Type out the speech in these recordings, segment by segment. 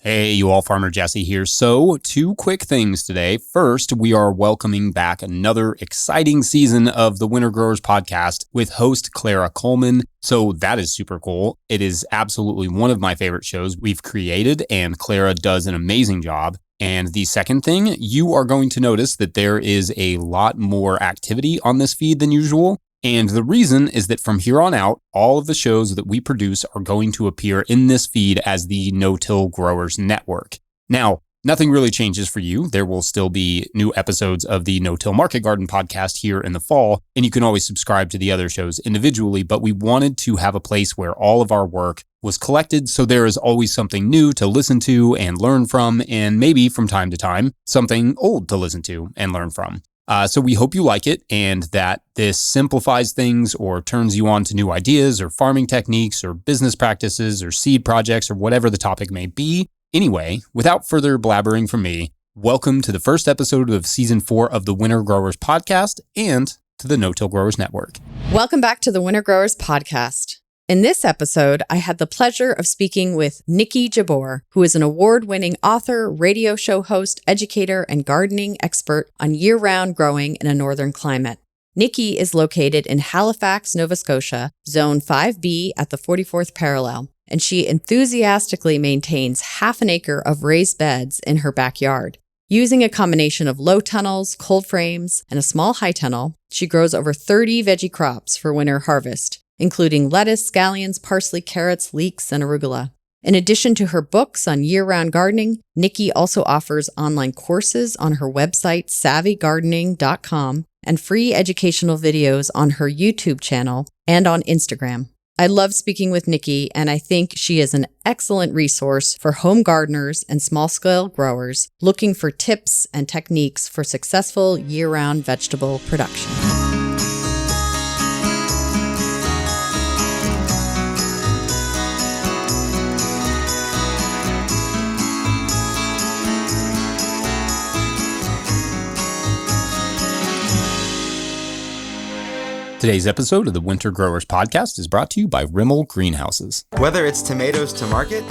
Hey, you all, Farmer Jesse here. So, two quick things today. First, we are welcoming back another exciting season of the Winter Growers podcast with host Clara Coleman. So that is super cool. It is absolutely one of my favorite shows we've created, and Clara does an amazing job. And the second thing, you are going to notice that there is a lot more activity on this feed than usual. And the reason is that from here on out, all of the shows that we produce are going to appear in this feed as the No-Till Growers Network. Now, nothing really changes for you. There will still be new episodes of the No-Till Market Garden podcast here in the fall, and you can always subscribe to the other shows individually, but we wanted to have a place where all of our work was collected, so there is always something new to listen to and learn from, and maybe from time to time, something old to listen to and learn from. So we hope you like it and that this simplifies things or turns you on to new ideas or farming techniques or business practices or seed projects or whatever the topic may be. Anyway, without further blabbering from me, welcome to the first episode of Season 4 of the Winter Growers Podcast and to the No-Till Growers Network. Welcome back to the Winter Growers Podcast. In this episode, I had the pleasure of speaking with Nikki Jabbour, who is an award-winning author, radio show host, educator, and gardening expert on year-round growing in a northern climate. Nikki is located in Halifax, Nova Scotia, Zone 5B at the 44th parallel, and she enthusiastically maintains half an acre of raised beds in her backyard. Using a combination of low tunnels, cold frames, and a small high tunnel, she grows over 30 veggie crops for winter harvest, including lettuce, scallions, parsley, carrots, leeks, and arugula. In addition to her books on year-round gardening, Nikki also offers online courses on her website, savvygardening.com, and free educational videos on her YouTube channel and on Instagram. I love speaking with Nikki, and I think she is an excellent resource for home gardeners and small-scale growers looking for tips and techniques for successful year-round vegetable production. Today's episode of the Winter Growers Podcast is brought to you by RIMOL Greenhouses. Whether it's tomatoes to market,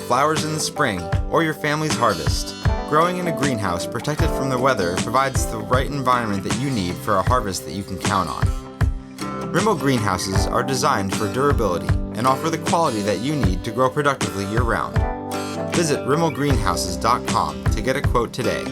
flowers in the spring, or your family's harvest, growing in a greenhouse protected from the weather provides the right environment that you need for a harvest that you can count on. RIMOL Greenhouses are designed for durability and offer the quality that you need to grow productively year-round. Visit RIMOLGreenhouses.com to get a quote today.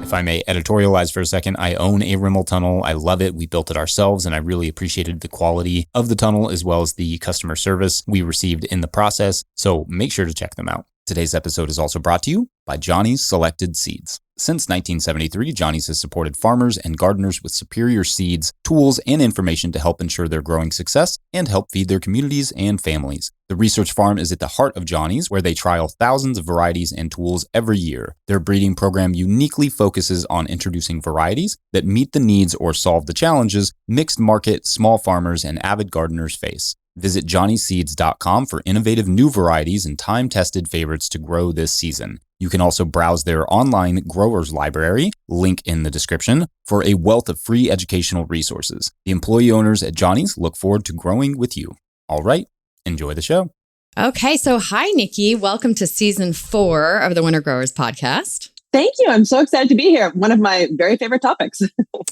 If I may editorialize for a second, I own a RIMOL tunnel. I love it. We built it ourselves, and I really appreciated the quality of the tunnel as well as the customer service we received in the process. So make sure to check them out. Today's episode is also brought to you by Johnny's Selected Seeds. Since 1973, Johnny's has supported farmers and gardeners with superior seeds, tools, and information to help ensure their growing success and help feed their communities and families. The research farm is at the heart of Johnny's, where they trial thousands of varieties and tools every year. Their breeding program uniquely focuses on introducing varieties that meet the needs or solve the challenges mixed market, small farmers, and avid gardeners face. Visit johnnyseeds.com for innovative new varieties and time-tested favorites to grow this season. You can also browse their online growers library, link in the description, for a wealth of free educational resources. The employee owners at Johnny's look forward to growing with you. All right, enjoy the show. Okay, so hi, Nikki. Welcome to Season 4 of the Winter Growers Podcast. Thank you. I'm so excited to be here. One of my very favorite topics.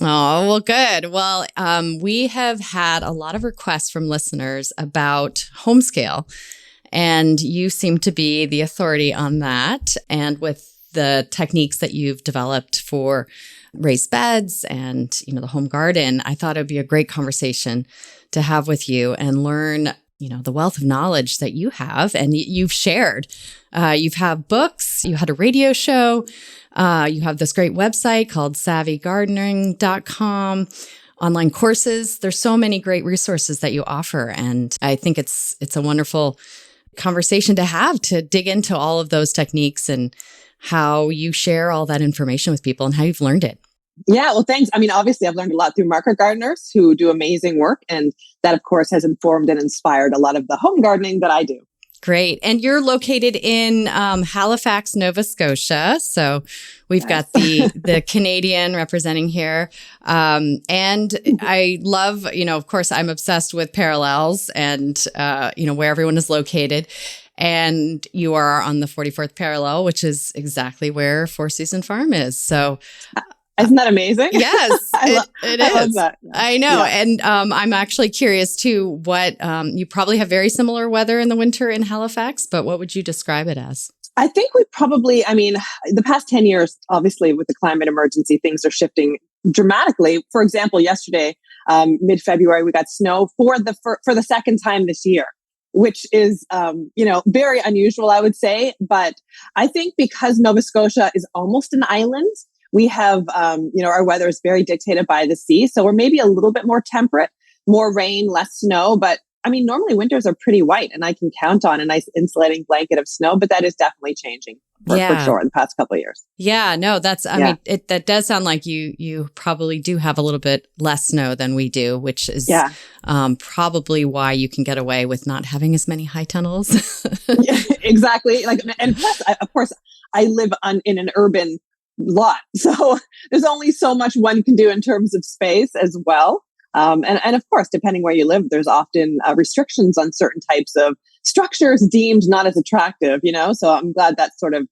Oh, well, good. Well, we have had a lot of requests from listeners about home scale, and you seem to be the authority on that. And with the techniques that you've developed for raised beds and, the home garden, I thought it would be a great conversation to have with you and learn, the wealth of knowledge that you have and you've shared. You've had books, you had a radio show, you have this great website called savvygardening.com, online courses. There's so many great resources that you offer. And I think it's a wonderful conversation to have, to dig into all of those techniques and how you share all that information with people and how you've learned it. Yeah, well, thanks. I mean, obviously, I've learned a lot through market gardeners who do amazing work. And that, of course, has informed and inspired a lot of the home gardening that I do. Great. And you're located in Halifax, Nova Scotia. So we've got the Canadian representing here. And I love, of course, I'm obsessed with parallels and, where everyone is located. and you are on the 44th parallel, which is exactly where Four Season Farm is. So isn't that amazing? Yes, it is. I love that. I know. Yeah. And I'm actually curious too, what you probably have very similar weather in the winter in Halifax, but what would you describe it as? I think we probably, the past 10 years, obviously with the climate emergency, things are shifting dramatically. For example, yesterday, mid-February, we got snow for the second time this year, which is, very unusual, I would say. But I think because Nova Scotia is almost an island, we have, our weather is very dictated by the sea. So we're maybe a little bit more temperate, more rain, less snow. But normally winters are pretty white and I can count on a nice insulating blanket of snow, but that is definitely changing for sure in the past couple of years. Yeah, no, that does sound like you probably do have a little bit less snow than we do, which is probably why you can get away with not having as many high tunnels. Yeah, exactly. And plus, of course, I live in an urban lot. So there's only so much one can do in terms of space as well. And of course, depending where you live, there's often restrictions on certain types of structures deemed not as attractive, so I'm glad that's sort of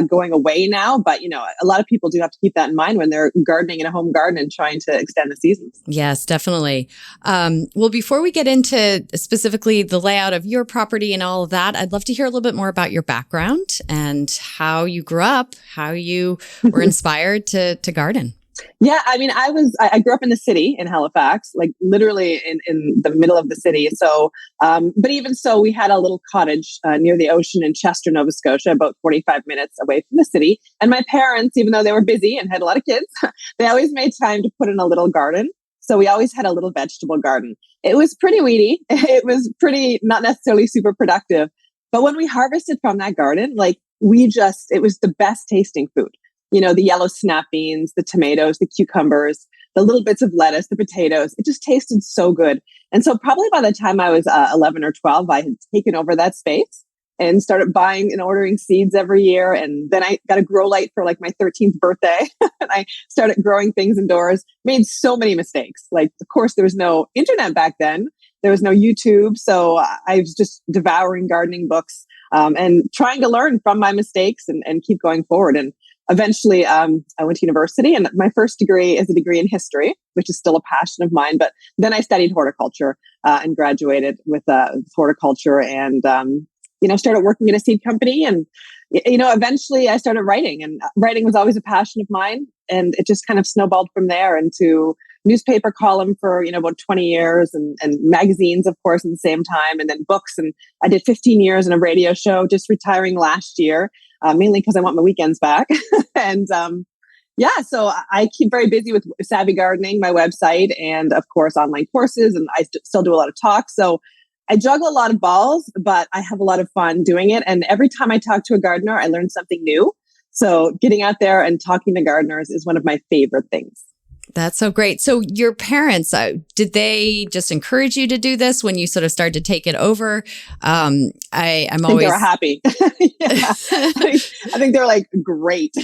going away now. But, a lot of people do have to keep that in mind when they're gardening in a home garden and trying to extend the seasons. Yes, definitely. Well, before we get into specifically the layout of your property and all of that, I'd love to hear a little bit more about your background and how you grew up, how you were inspired to garden. Yeah, I grew up in the city in Halifax, like literally in the middle of the city. So, but even so, we had a little cottage near the ocean in Chester, Nova Scotia, about 45 minutes away from the city. And my parents, even though they were busy and had a lot of kids, they always made time to put in a little garden. So we always had a little vegetable garden. It was pretty weedy. It was pretty, not necessarily super productive. But when we harvested from that garden, it was the best tasting food. The yellow snap beans, the tomatoes, the cucumbers, the little bits of lettuce, the potatoes. It just tasted so good. And so probably by the time I was 11 or 12, I had taken over that space and started buying and ordering seeds every year. And then I got a grow light for my 13th birthday. And I started growing things indoors, made so many mistakes. Of course, there was no internet back then. There was no YouTube. So I was just devouring gardening books and trying to learn from my mistakes and keep going forward. And eventually, I went to university, and my first degree is a degree in history, which is still a passion of mine. But then I studied horticulture and graduated with horticulture and, started working in a seed company. And, eventually I started writing, and writing was always a passion of mine. And it just kind of snowballed from there into newspaper column for, about 20 years and magazines, of course, at the same time, and then books. And I did 15 years in a radio show, just retiring last year. Mainly because I want my weekends back. And so I keep very busy with Savvy Gardening, my website, and of course, online courses. And I still do a lot of talks. So I juggle a lot of balls, but I have a lot of fun doing it. And every time I talk to a gardener, I learn something new. So getting out there and talking to gardeners is one of my favorite things. That's so great. So your parents, did they just encourage you to do this when you sort of started to take it over? I think they were happy. I think they're great.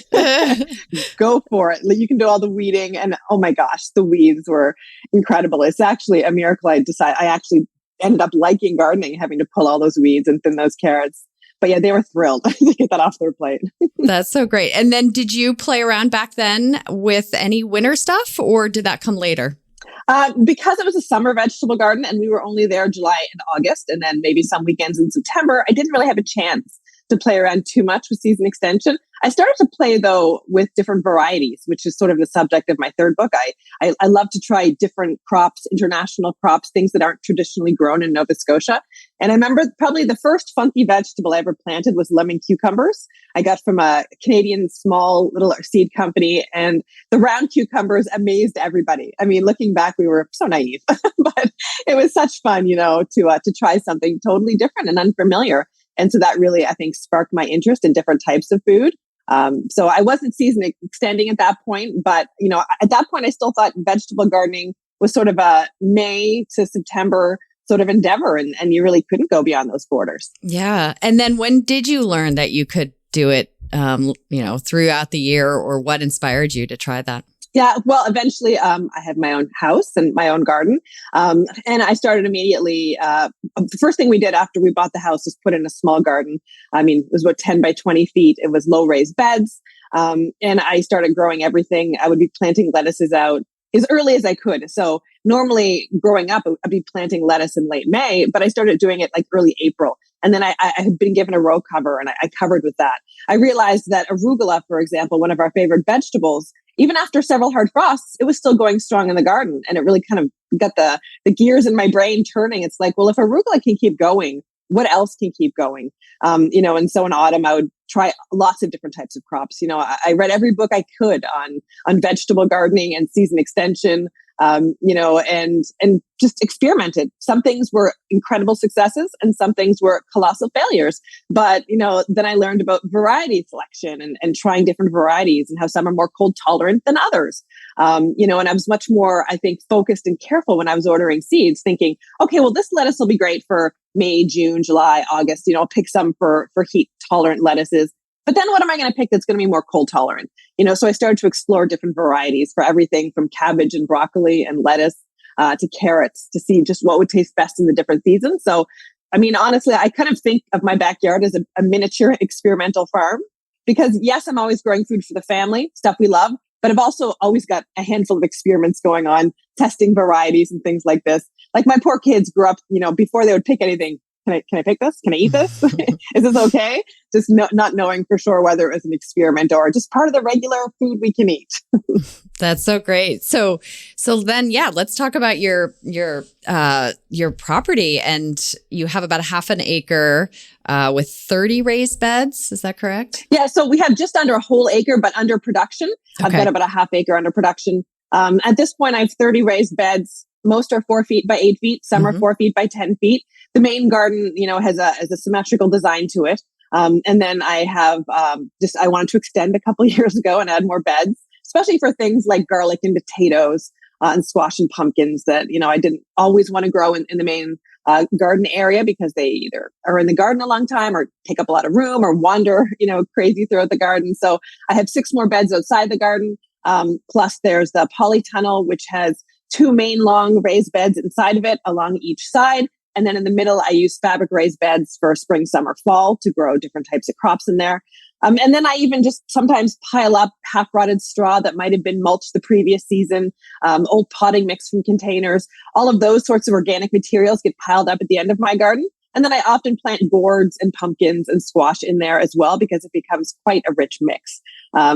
Go for it. You can do all the weeding. And oh my gosh, the weeds were incredible. It's actually a miracle. I actually ended up liking gardening, having to pull all those weeds and thin those carrots. But yeah, they were thrilled to get that off their plate. That's so great. And then did you play around back then with any winter stuff, or did that come later? Because it was a summer vegetable garden and we were only there July and August and then maybe some weekends in September, I didn't really have a chance to play around too much with season extension. I started to play though with different varieties, which is sort of the subject of my third book. I love to try different crops, international crops, things that aren't traditionally grown in Nova Scotia. And I remember probably the first funky vegetable I ever planted was lemon cucumbers. I got from a Canadian small little seed company, and the round cucumbers amazed everybody. Looking back, we were so naive, but it was such fun, to try something totally different and unfamiliar. And so that really, I think, sparked my interest in different types of food. So I wasn't season extending at that point, but, at that point, I still thought vegetable gardening was sort of a May to September sort of endeavor. And you really couldn't go beyond those borders. Yeah. And then when did you learn that you could do it, throughout the year, or what inspired you to try that? Yeah, well, eventually I had my own house and my own garden. And I started immediately. The first thing we did after we bought the house was put in a small garden. I mean, it was about 10 by 20 feet. It was low raised beds. And I started growing everything. I would be planting lettuces out as early as I could. So normally growing up, I'd be planting lettuce in late May, but I started doing it like early April. And then I had been given a row cover and I covered with that. I realized that arugula, for example, one of our favorite vegetables, even after several hard frosts, it was still going strong in the garden. And it really kind of got the gears in my brain turning. It's like, well, if arugula can keep going, what else can keep going? And so in autumn, I would try lots of different types of crops. I read every book I could on vegetable gardening and season extension, and just experimented. Some things were incredible successes and some things were colossal failures. But, then I learned about variety selection and trying different varieties and how some are more cold tolerant than others. And I was much more, I think, focused and careful when I was ordering seeds, thinking, okay, well, this lettuce will be great for May, June, July, August. I'll pick some for heat tolerant lettuces. But then what am I going to pick that's going to be more cold tolerant? So I started to explore different varieties for everything from cabbage and broccoli and lettuce to carrots to see just what would taste best in the different seasons. So, I mean, honestly, I kind of think of my backyard as a miniature experimental farm because yes, I'm always growing food for the family, stuff we love, but I've also always got a handful of experiments going on, testing varieties and things like this. Like my poor kids grew up, before they would pick anything, can I pick this? Can I eat this? Is this okay? Just not knowing for sure whether it was an experiment or just part of the regular food we can eat. That's so great. So then, yeah, let's talk about your property. And you have about a half an acre with 30 raised beds. Is that correct? Yeah. So we have just under a whole acre, but under production. Okay. I've got about a half acre under production. At this point, I have 30 raised beds. Most are 4 feet by 8 feet. Some are 4 feet by 10 feet. The main garden, has a symmetrical design to it. And then I have I wanted to extend a couple of years ago and add more beds, especially for things like garlic and potatoes and squash and pumpkins that, I didn't always want to grow in the main garden area because they either are in the garden a long time or take up a lot of room or wander, crazy throughout the garden. So I have 6 more beds outside the garden. Plus there's the Polytunnel, which has 2 main long raised beds inside of it along each side. And then in the middle, I use fabric raised beds for spring, summer, fall to grow different types of crops in there. And then I even just sometimes pile up half rotted straw that might have been mulched the previous season, old potting mix from containers. All of those sorts of organic materials get piled up at the end of my garden. And then I often plant gourds and pumpkins and squash in there as well because it becomes quite a rich mix.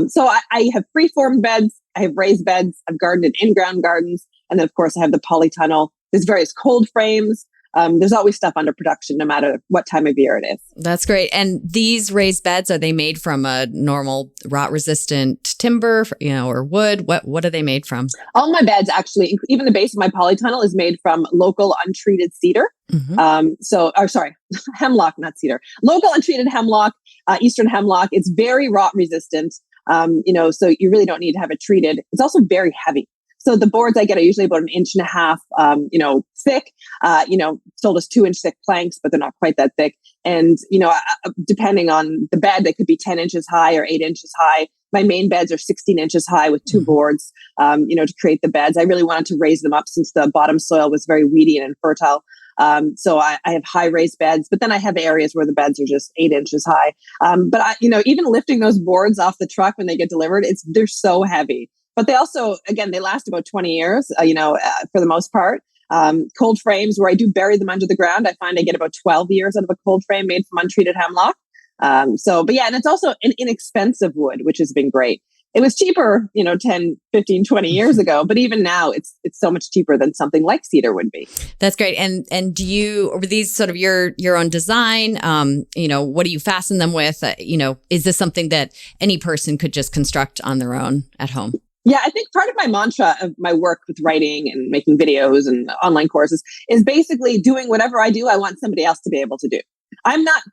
So I have free-formed beds. I have raised beds. I've gardened in in-ground gardens. And then, of course, I have the Polytunnel. There's various cold frames. There's always stuff under production, no matter what time of year it is. That's great. And these raised beds, are they made from a normal rot-resistant timber, or wood? What are they made from? All my beds, actually, even the base of my Polytunnel is made from local untreated cedar. Hemlock, not cedar. Local untreated hemlock, eastern hemlock. It's very rot-resistant. So you really don't need to have it treated. It's also very heavy. So the boards I get are usually about 1.5 inches, thick, sold as 2-inch thick planks, but they're not quite that thick. And, depending on the bed, they could be 10 inches high or 8 inches high. My main beds are 16 inches high with 2 boards, to create the beds. I really wanted to raise them up since the bottom soil was very weedy and infertile. So I have high raised beds, but then I have areas where the beds are just 8 inches high. But even lifting those boards off the truck when they get delivered, they're so heavy. But they also, again, they last about 20 years, for the most part. Cold frames where I do bury them under the ground. I find I get about 12 years out of a cold frame made from untreated hemlock. And it's also an inexpensive wood, which has been great. It was cheaper, 10, 15, 20 years ago, but even now it's so much cheaper than something like cedar would be. That's great. And do you, are these sort of your own design? What do you fasten them with? Is this something that any person could just construct on their own at home? Yeah, I think part of my mantra of my work with writing and making videos and online courses is basically doing whatever I do, I want somebody else to be able to do. I'm not,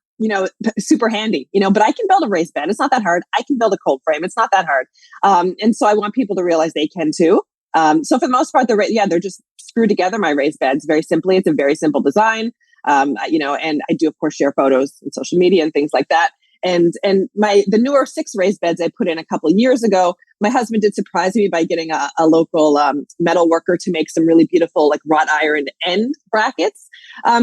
super handy, but I can build a raised bed. It's not that hard. I can build a cold frame. It's not that hard. And so I want people to realize they can too. So for the most part, they're just screwed together, my raised beds, very simply. It's a very simple design. And I do, of course, share photos on social media and things like that. And the newer 6 raised beds I put in a couple of years ago My husband did surprise me by getting a local metal worker to make some really beautiful like wrought iron end brackets.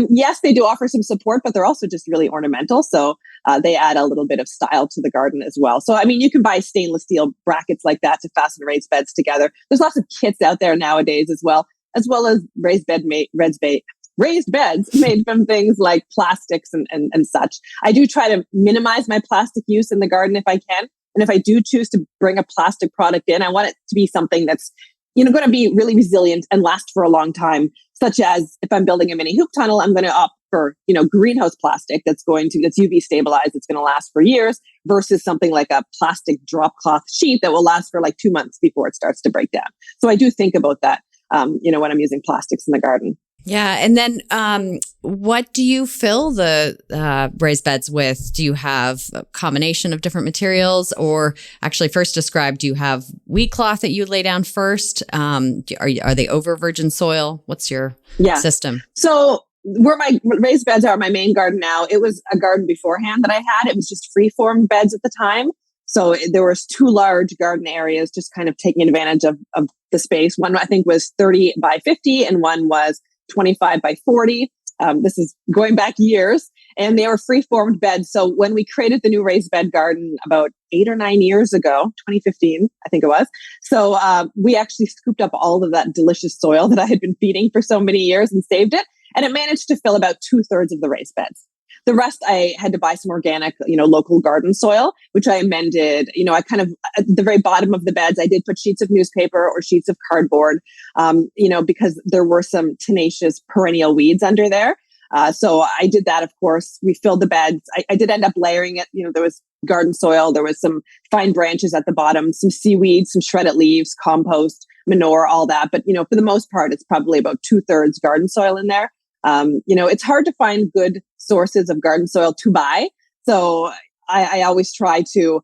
Yes, they do offer some support, but they're also just really ornamental. So they add a little bit of style to the garden as well. So, I mean, you can buy stainless steel brackets like that to fasten raised beds together. There's lots of kits out there nowadays as well as raised beds made from things like plastics and such. I do try to minimize my plastic use in the garden if I can. And if I do choose to bring a plastic product in, I want it to be something that's, going to be really resilient and last for a long time, such as if I'm building a mini hoop tunnel, I'm going to opt for, greenhouse plastic that's UV stabilized, it's going to last for years versus something like a plastic drop cloth sheet that will last for like 2 months before it starts to break down. So I do think about that, when I'm using plastics in the garden. Yeah. And then what do you fill the raised beds with? Do you have a combination of different materials, or actually first describe, do you have wheat cloth that you lay down first? Are they over virgin soil? What's your system? So where my raised beds are, my main garden now, it was a garden beforehand that I had. It was just free-form beds at the time. So there was 2 large garden areas, just kind of taking advantage of the space. One I think was 30 by 50 and one was 25 by 40. This is going back years, and they were free-formed beds. So when we created the new raised bed garden about 8 or 9 years ago, 2015, I think it was. So we actually scooped up all of that delicious soil that I had been feeding for so many years and saved it. And it managed to fill about 2/3 of the raised beds. The rest, I had to buy some organic, local garden soil, which I amended. I kind of, at the very bottom of the beds, I did put sheets of newspaper or sheets of cardboard, because there were some tenacious perennial weeds under there. So I did that, of course. We filled the beds. I did end up layering it. There was garden soil. There was some fine branches at the bottom, some seaweed, some shredded leaves, compost, manure, all that. But, for the most part, it's probably about 2/3 garden soil in there. It's hard to find good sources of garden soil to buy. So I always try to,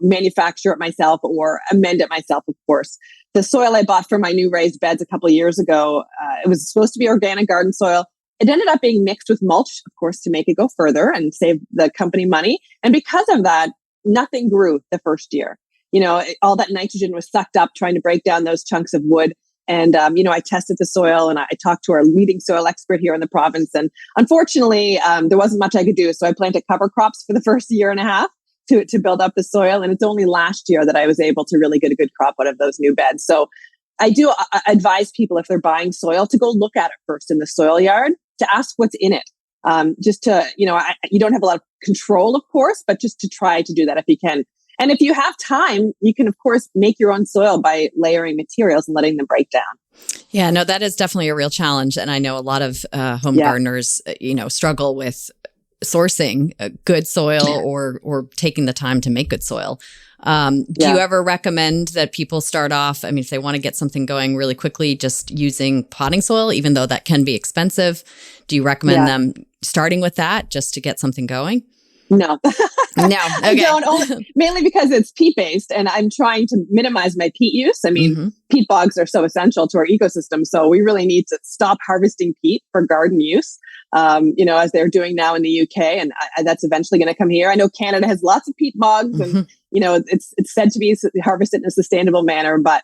manufacture it myself or amend it myself, of course. The soil I bought for my new raised beds a couple of years ago, it was supposed to be organic garden soil. It ended up being mixed with mulch, of course, to make it go further and save the company money. And because of that, nothing grew the first year. All that nitrogen was sucked up trying to break down those chunks of wood. And, I tested the soil and I talked to our leading soil expert here in the province. And unfortunately, there wasn't much I could do. So I planted cover crops for the first year and a half to build up the soil. And it's only last year that I was able to really get a good crop out of those new beds. So I do advise people, if they're buying soil, to go look at it first in the soil yard, to ask what's in it. Just to, you don't have a lot of control, of course, but just to try to do that if you can. And if you have time, you can, of course, make your own soil by layering materials and letting them break down. Yeah, no, that is definitely a real challenge. And I know a lot of home gardeners, struggle with sourcing good soil or taking the time to make good soil. Do you ever recommend that people start off, if they want to get something going really quickly, just using potting soil, even though that can be expensive? Do you recommend them starting with that just to get something going? No. No. Okay. I don't, mainly because it's peat-based and I'm trying to minimize my peat use. Peat bogs are so essential to our ecosystem. So we really need to stop harvesting peat for garden use, as they're doing now in the UK. And that's eventually going to come here. I know Canada has lots of peat bogs and, it's said to be harvested in a sustainable manner, but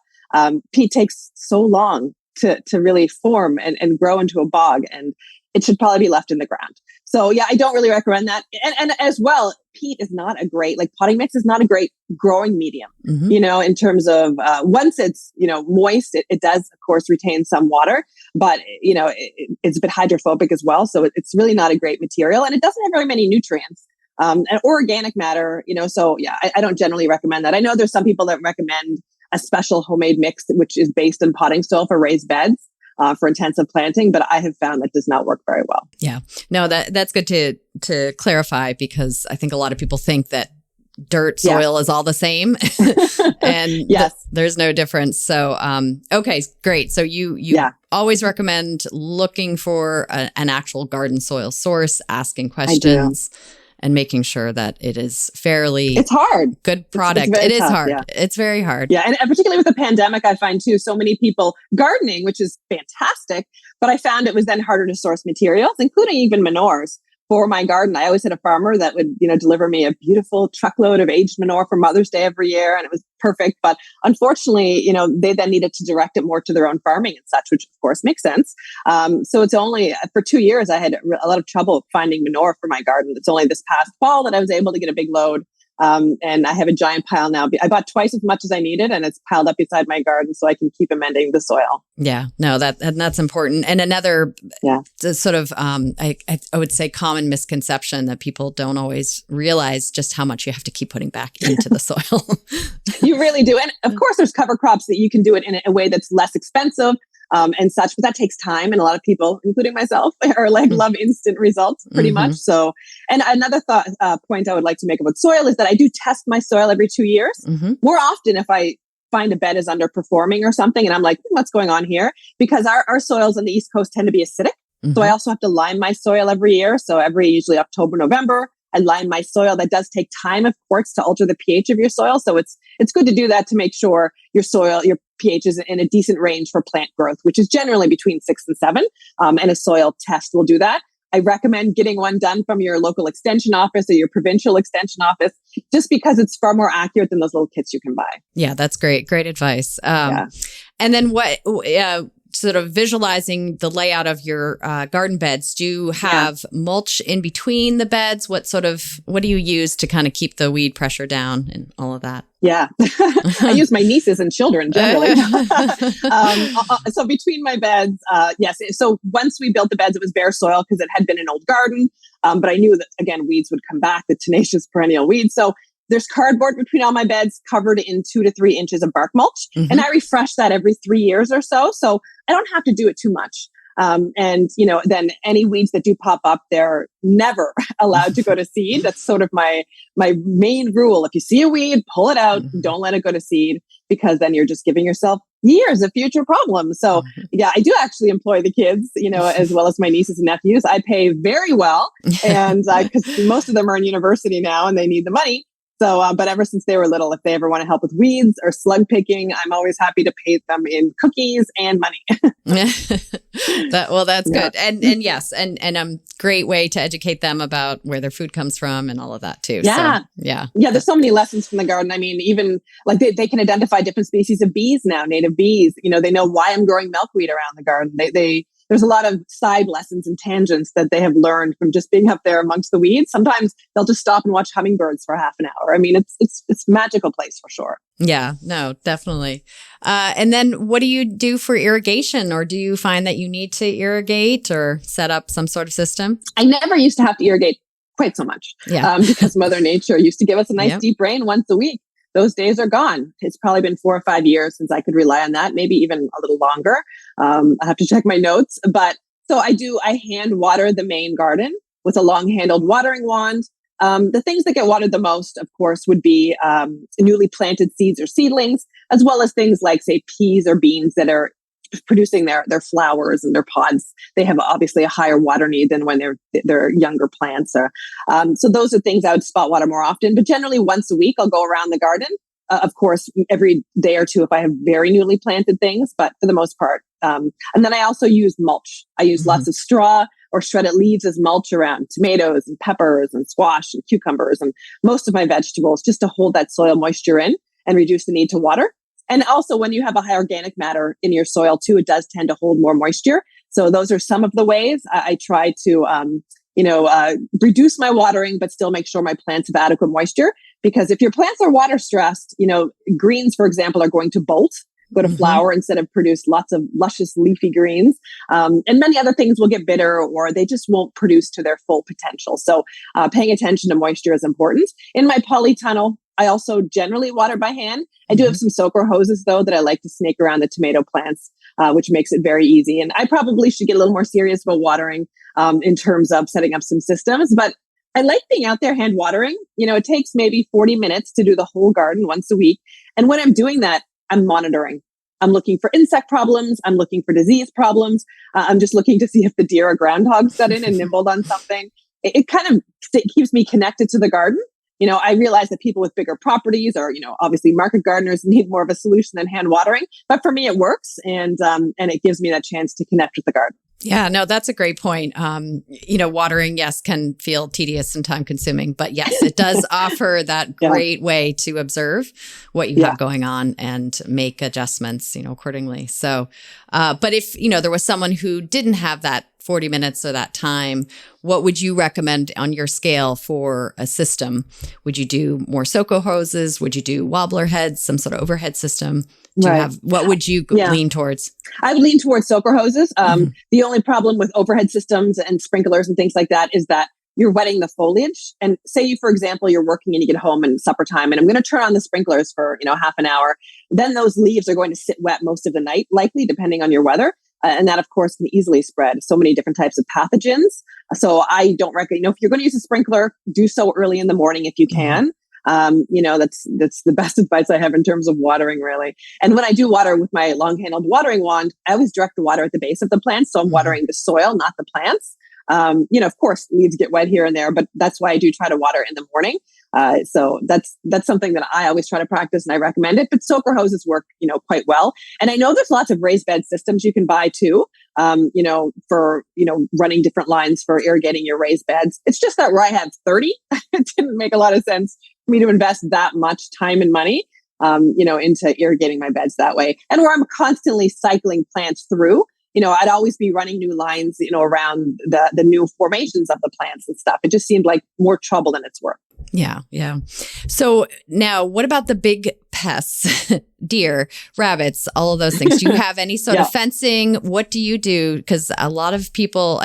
peat takes so long to really form and grow into a bog, and it should probably be left in the ground. So I don't really recommend that. And as well, peat is not a great, potting mix is not a great growing medium, in terms of, once it's, moist, it does of course retain some water, but, it's a bit hydrophobic as well. So it's really not a great material, and it doesn't have very many nutrients, and organic matter, so I don't generally recommend that. I know there's some people that recommend a special homemade mix, which is based on potting soil for raised beds. For intensive planting, but I have found that does not work very well. Yeah, no, that's good to clarify, because I think a lot of people think that dirt soil is all the same, and there's no difference. So, okay, great. So you always recommend looking for an actual garden soil source, asking questions, and making sure that it is it's hard. Good product. It is hard. Yeah. It's very hard. Yeah. And particularly with the pandemic, I find too, so many people gardening, which is fantastic, but I found it was then harder to source materials, including even manures. for my garden. I always had a farmer that would, deliver me a beautiful truckload of aged manure for Mother's Day every year. And it was perfect. But unfortunately, they then needed to direct it more to their own farming and such, which of course makes sense. So it's only for 2 years, I had a lot of trouble finding manure for my garden. It's only this past fall that I was able to get a big load. And I have a giant pile now. I bought twice as much as I needed, and it's piled up beside my garden so I can keep amending the soil. Yeah, no, that's important. And another sort of, I would say, common misconception that people don't always realize just how much you have to keep putting back into the soil. You really do. And of course, there's cover crops that you can do it in a way that's less expensive. And such, but that takes time. And a lot of people, including myself, are love instant results pretty much. So, and another point I would like to make about soil is that I do test my soil every 2 years. More often if I find a bed is underperforming or something, and I'm like, what's going on here? Because our soils on the East Coast tend to be acidic. So I also have to lime my soil every year. So usually October, November, I lime my soil. That does take time, of course, to alter the pH of your soil. So it's good to do that to make sure your soil, your pH is in a decent range for plant growth, which is generally between 6 and 7. And a soil test will do that. I recommend getting one done from your local extension office or your provincial extension office, just because it's far more accurate than those little kits you can buy. Yeah, that's great. Great advice. And then what... sort of visualizing the layout of your garden beds, do you have mulch in between the beds? What do you use to kind of keep the weed pressure down and all of that? Yeah, I use my nieces and children generally. So between my beds, yes. So once we built the beds, it was bare soil because it had been an old garden. But I knew that, again, weeds would come back, the tenacious perennial weeds. So there's cardboard between all my beds covered in 2 to 3 inches of bark mulch. And I refresh that every 3 years or so. So I don't have to do it too much. And, then any weeds that do pop up, they're never allowed to go to seed. That's sort of my main rule. If you see a weed, pull it out. Don't let it go to seed, because then you're just giving yourself years of future problems. So yeah, I do actually employ the kids, as well as my nieces and nephews. I pay very well, and because most of them are in university now and they need the money. So, but ever since they were little, if they ever want to help with weeds or slug picking, I'm always happy to pay them in cookies and money. That's good. And yes, and great way to educate them about where their food comes from and all of that too. Yeah. So, yeah. There's so many lessons from the garden. I mean, even like they can identify different species of bees now, native bees. They know why I'm growing milkweed around the garden. There's a lot of side lessons and tangents that they have learned from just being up there amongst the weeds. Sometimes they'll just stop and watch hummingbirds for half an hour. I mean, it's a magical place for sure. Yeah, no, definitely. And then what do you do for irrigation, or do you find that you need to irrigate or set up some sort of system? I never used to have to irrigate quite so much because Mother Nature used to give us a nice deep rain once a week. Those days are gone. It's probably been 4 or 5 years since I could rely on that, maybe even a little longer. I have to check my notes. But so I hand water the main garden with a long handled watering wand. The things that get watered the most, of course, would be newly planted seeds or seedlings, as well as things like, say, peas or beans that are producing their flowers and their pods. They have obviously a higher water need than when they're younger plants. So those are things I would spot water more often. But generally once a week, I'll go around the garden. Of course, every day or two if I have very newly planted things, but for the most part. And then I also use mulch. I use lots of straw or shredded leaves as mulch around tomatoes and peppers and squash and cucumbers and most of my vegetables, just to hold that soil moisture in and reduce the need to water. And also when you have a high organic matter in your soil too, it does tend to hold more moisture. So those are some of the ways I try to, reduce my watering, but still make sure my plants have adequate moisture. Because if your plants are water stressed, greens, for example, are going to bolt, go to flower instead of produce lots of luscious leafy greens. And many other things will get bitter, or they just won't produce to their full potential. So paying attention to moisture is important. In my polytunnel, I also generally water by hand. I do have some soaker hoses, though, that I like to snake around the tomato plants, which makes it very easy. And I probably should get a little more serious about watering in terms of setting up some systems. But I like being out there hand watering. It takes maybe 40 minutes to do the whole garden once a week. And when I'm doing that, I'm monitoring. I'm looking for insect problems. I'm looking for disease problems. I'm just looking to see if the deer or groundhogs got in and nibbled on something. It kind of keeps me connected to the garden. I realize that people with bigger properties or, obviously market gardeners need more of a solution than hand watering. But for me, it works. And it gives me that chance to connect with the garden. Yeah, no, that's a great point. Watering, yes, can feel tedious and time consuming, but yes, it does offer that great way to observe what you have going on and make adjustments, accordingly. So, but if, there was someone who didn't have that 40 minutes or that time, what would you recommend on your scale for a system? Would you do more Soco hoses? Would you do wobbler heads, some sort of overhead system? What would you lean towards? I would lean towards soaker hoses. The only problem with overhead systems and sprinklers and things like that is that you're wetting the foliage. And say, for example, you're working and you get home and supper time, and I'm going to turn on the sprinklers for, half an hour. Then those leaves are going to sit wet most of the night, likely, depending on your weather. And that, of course, can easily spread so many different types of pathogens. So I don't recommend, if you're going to use a sprinkler, do so early in the morning if you can. That's the best advice I have in terms of watering, really. And when I do water with my long-handled watering wand, I always direct the water at the base of the plants. So I'm watering the soil, not the plants. Of course, leaves get wet here and there, but that's why I do try to water in the morning. So that's something that I always try to practice, and I recommend it. But soaker hoses work, quite well. And I know there's lots of raised bed systems you can buy too, for, running different lines for irrigating your raised beds. It's just that where I have 30, it didn't make a lot of sense for me to invest that much time and money, into irrigating my beds that way. And where I'm constantly cycling plants through, I'd always be running new lines, around the new formations of the plants and stuff. It just seemed like more trouble than it's worth. Yeah. So now what about the big pests, deer, rabbits, all of those things? Do you have any sort of fencing? What do you do? Because a lot of people,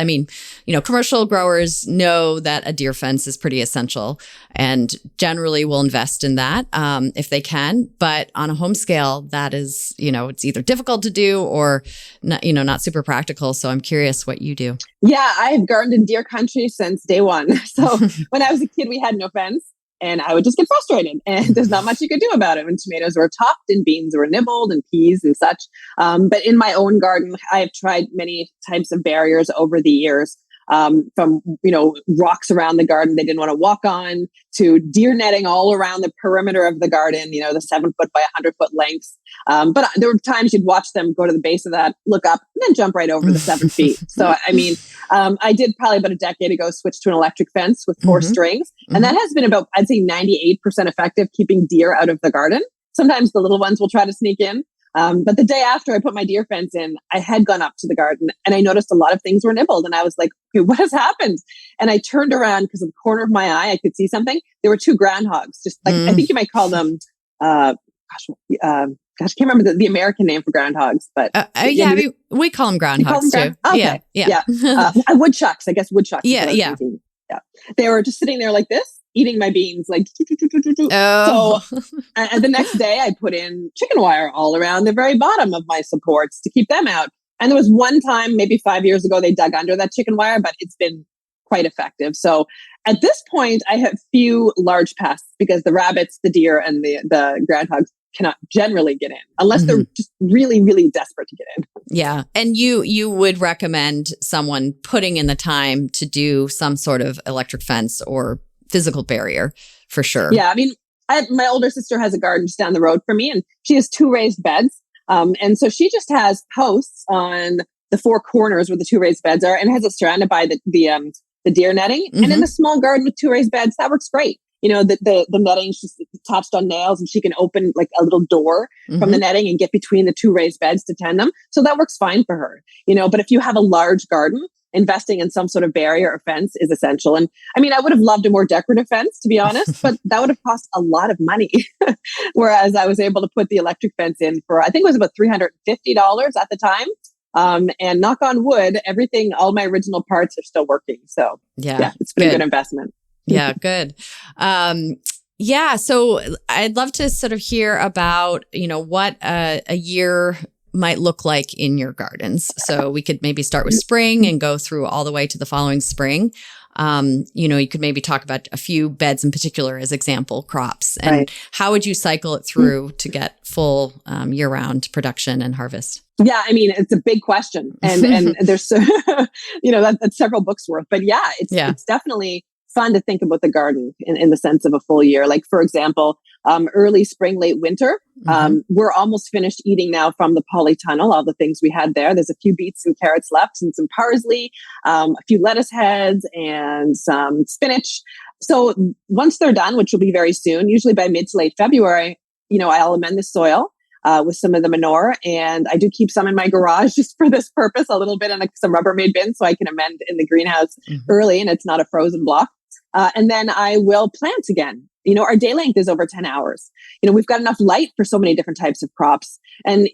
commercial growers know that a deer fence is pretty essential and generally will invest in that if they can. But on a home scale, that is, it's either difficult to do or not super practical. So I'm curious what you do. Yeah, I've gardened in deer country since day one. So when I was a kid, we had no fence. And I would just get frustrated, and there's not much you could do about it. When tomatoes were topped and beans were nibbled and peas and such. But in my own garden, I have tried many types of barriers over the years, from, rocks around the garden they didn't want to walk on, to deer netting all around the perimeter of the garden, the 7 foot by 100 foot lengths. But there were times you'd watch them go to the base of that, look up, and then jump right over the 7 feet. So, I did probably about a decade ago switch to an electric fence with 4 strings. And that has been about, I'd say 98% effective keeping deer out of the garden. Sometimes the little ones will try to sneak in. But the day after I put my deer fence in, I had gone up to the garden and I noticed a lot of things were nibbled. And I was like, okay, what has happened? And I turned around because of the corner of my eye, I could see something. There were 2 groundhogs, just like, I think you might call them, I can't remember the American name for groundhogs, but we call them groundhogs too. Okay. Yeah. Woodchucks, I guess woodchucks. Yeah. They were just sitting there like this, eating my beans, like. Oh. So, and the next day I put in chicken wire all around the very bottom of my supports to keep them out. And there was one time, maybe 5 years ago, they dug under that chicken wire, but it's been quite effective. So at this point, I have few large pests because the rabbits, the deer, and the groundhogs cannot generally get in unless they're just really, really desperate to get in. Yeah. And you would recommend someone putting in the time to do some sort of electric fence or physical barrier for sure. Yeah. My older sister has a garden just down the road from me, and she has 2 raised beds. And so she just has posts on the 4 corners where the 2 raised beds are, and has it surrounded by the deer netting. And in a small garden with 2 raised beds, that works great. The netting's just attached on nails, and she can open like a little door from the netting and get between the 2 raised beds to tend them. So that works fine for her, but if you have a large garden, investing in some sort of barrier or fence is essential. And I would have loved a more decorative fence, to be honest, but that would have cost a lot of money. Whereas I was able to put the electric fence in for, I think it was about $350 at the time. And knock on wood, all my original parts are still working. So yeah, it's been a good investment. Yeah, good. So I'd love to sort of hear about, what a year might look like in your gardens. So we could maybe start with spring and go through all the way to the following spring. You could maybe talk about a few beds in particular as example crops, and how would you cycle it through to get full year-round production and harvest? Yeah, it's a big question, and there's that's several books worth. But it's definitely fun to think about the garden in the sense of a full year. Like, for example, early spring, late winter, we're almost finished eating now from the Polytunnel, all the things we had there. There's a few beets and carrots left and some parsley, a few lettuce heads and some spinach. So once they're done, which will be very soon, usually by mid to late February, I'll amend the soil with some of the manure. And I do keep some in my garage just for this purpose, a little bit in some Rubbermaid bins so I can amend in the greenhouse early and it's not a frozen block. And then I will plant again. Our day length is over 10 hours. We've got enough light for so many different types of crops. And,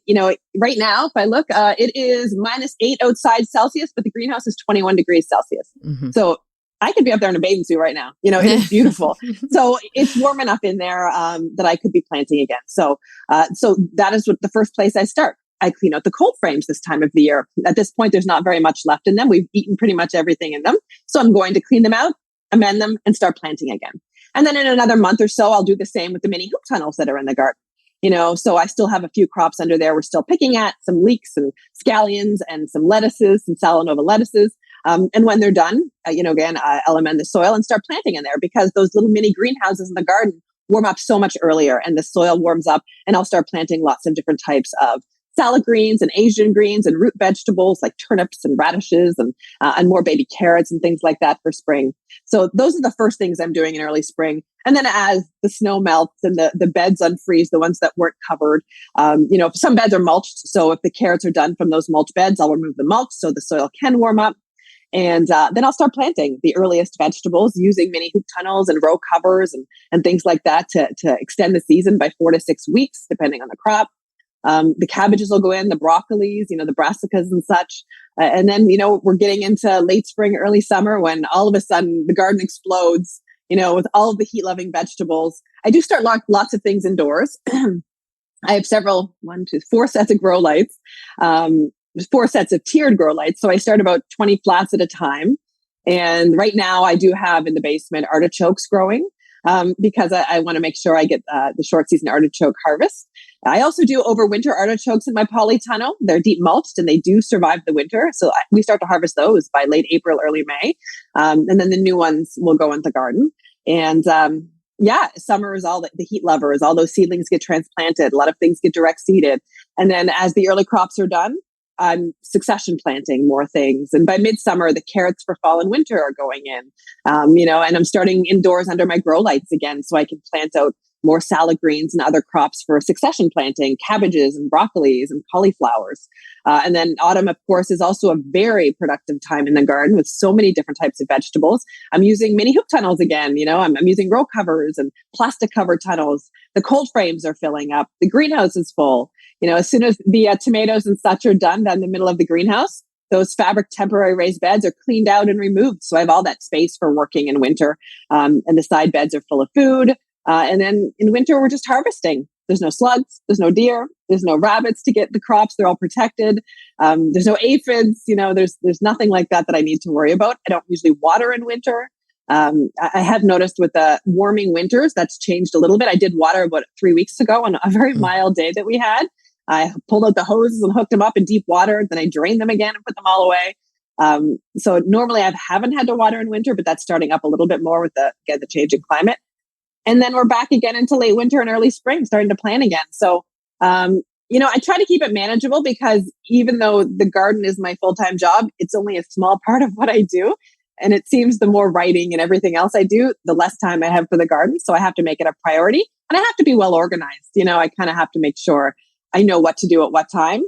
right now, if I look, it is -8 outside Celsius, but the greenhouse is 21 degrees Celsius. So I could be up there in a bathing suit right now. It is beautiful. So it's warm enough in there that I could be planting again. So that is what the first place I start. I clean out the cold frames this time of the year. At this point, there's not very much left in them. We've eaten pretty much everything in them. So I'm going to clean them out, amend them, and start planting again. And then in another month or so, I'll do the same with the mini hoop tunnels that are in the garden. So I still have a few crops under there we're still picking at, some leeks and scallions and some lettuces, some Salanova lettuces. And when they're done, again, I'll amend the soil and start planting in there because those little mini greenhouses in the garden warm up so much earlier and the soil warms up and I'll start planting lots of different types of salad greens and Asian greens and root vegetables like turnips and radishes and more baby carrots and things like that for spring. So those are the first things I'm doing in early spring. And then as the snow melts and the beds unfreeze, the ones that weren't covered, some beds are mulched. So if the carrots are done from those mulch beds, I'll remove the mulch so the soil can warm up. And then I'll start planting the earliest vegetables using mini hoop tunnels and row covers and things like that to extend the season by 4 to 6 weeks, depending on the crop. The cabbages will go in, the broccolis, the brassicas and such. And then, we're getting into late spring, early summer when all of a sudden the garden explodes, with all of the heat-loving vegetables. I do start lots of things indoors. I have 4 sets of grow lights, 4 sets of tiered grow lights. So I start about 20 plants at a time. And right now I do have in the basement artichokes growing. Because I want to make sure I get the short season artichoke harvest. I also do overwinter artichokes in my polytunnel. They're deep mulched and they do survive the winter. So we start to harvest those by late April, early May. And then the new ones will go into the garden. And summer is all the heat lovers. All those seedlings get transplanted. A lot of things get direct seeded. And then as the early crops are done, I'm succession planting more things. And by midsummer, the carrots for fall and winter are going in, and I'm starting indoors under my grow lights again so I can plant out more salad greens and other crops for succession planting, cabbages and broccolis and cauliflowers. And then autumn, of course, is also a very productive time in the garden with so many different types of vegetables. I'm using mini hoop tunnels again. I'm using row covers and plastic cover tunnels. The cold frames are filling up. The greenhouse is full. As soon as the tomatoes and such are done down the middle of the greenhouse, those fabric temporary raised beds are cleaned out and removed. So I have all that space for working in winter. And the side beds are full of food. And then in winter, we're just harvesting. There's no slugs. There's no deer. There's no rabbits to get the crops. They're all protected. There's no aphids. There's nothing like that I need to worry about. I don't usually water in winter. I have noticed with the warming winters, that's changed a little bit. I did water about 3 weeks ago on a very mild day that we had. I pulled out the hoses and hooked them up in deep water. Then I drained them again and put them all away. So normally I haven't had to water in winter, but that's starting up a little bit more with the change in climate. And then we're back again into late winter and early spring, starting to plant again. So, I try to keep it manageable because even though the garden is my full-time job, it's only a small part of what I do. And it seems the more writing and everything else I do, the less time I have for the garden. So I have to make it a priority and I have to be well organized. I kind of have to make sure I know what to do at what time,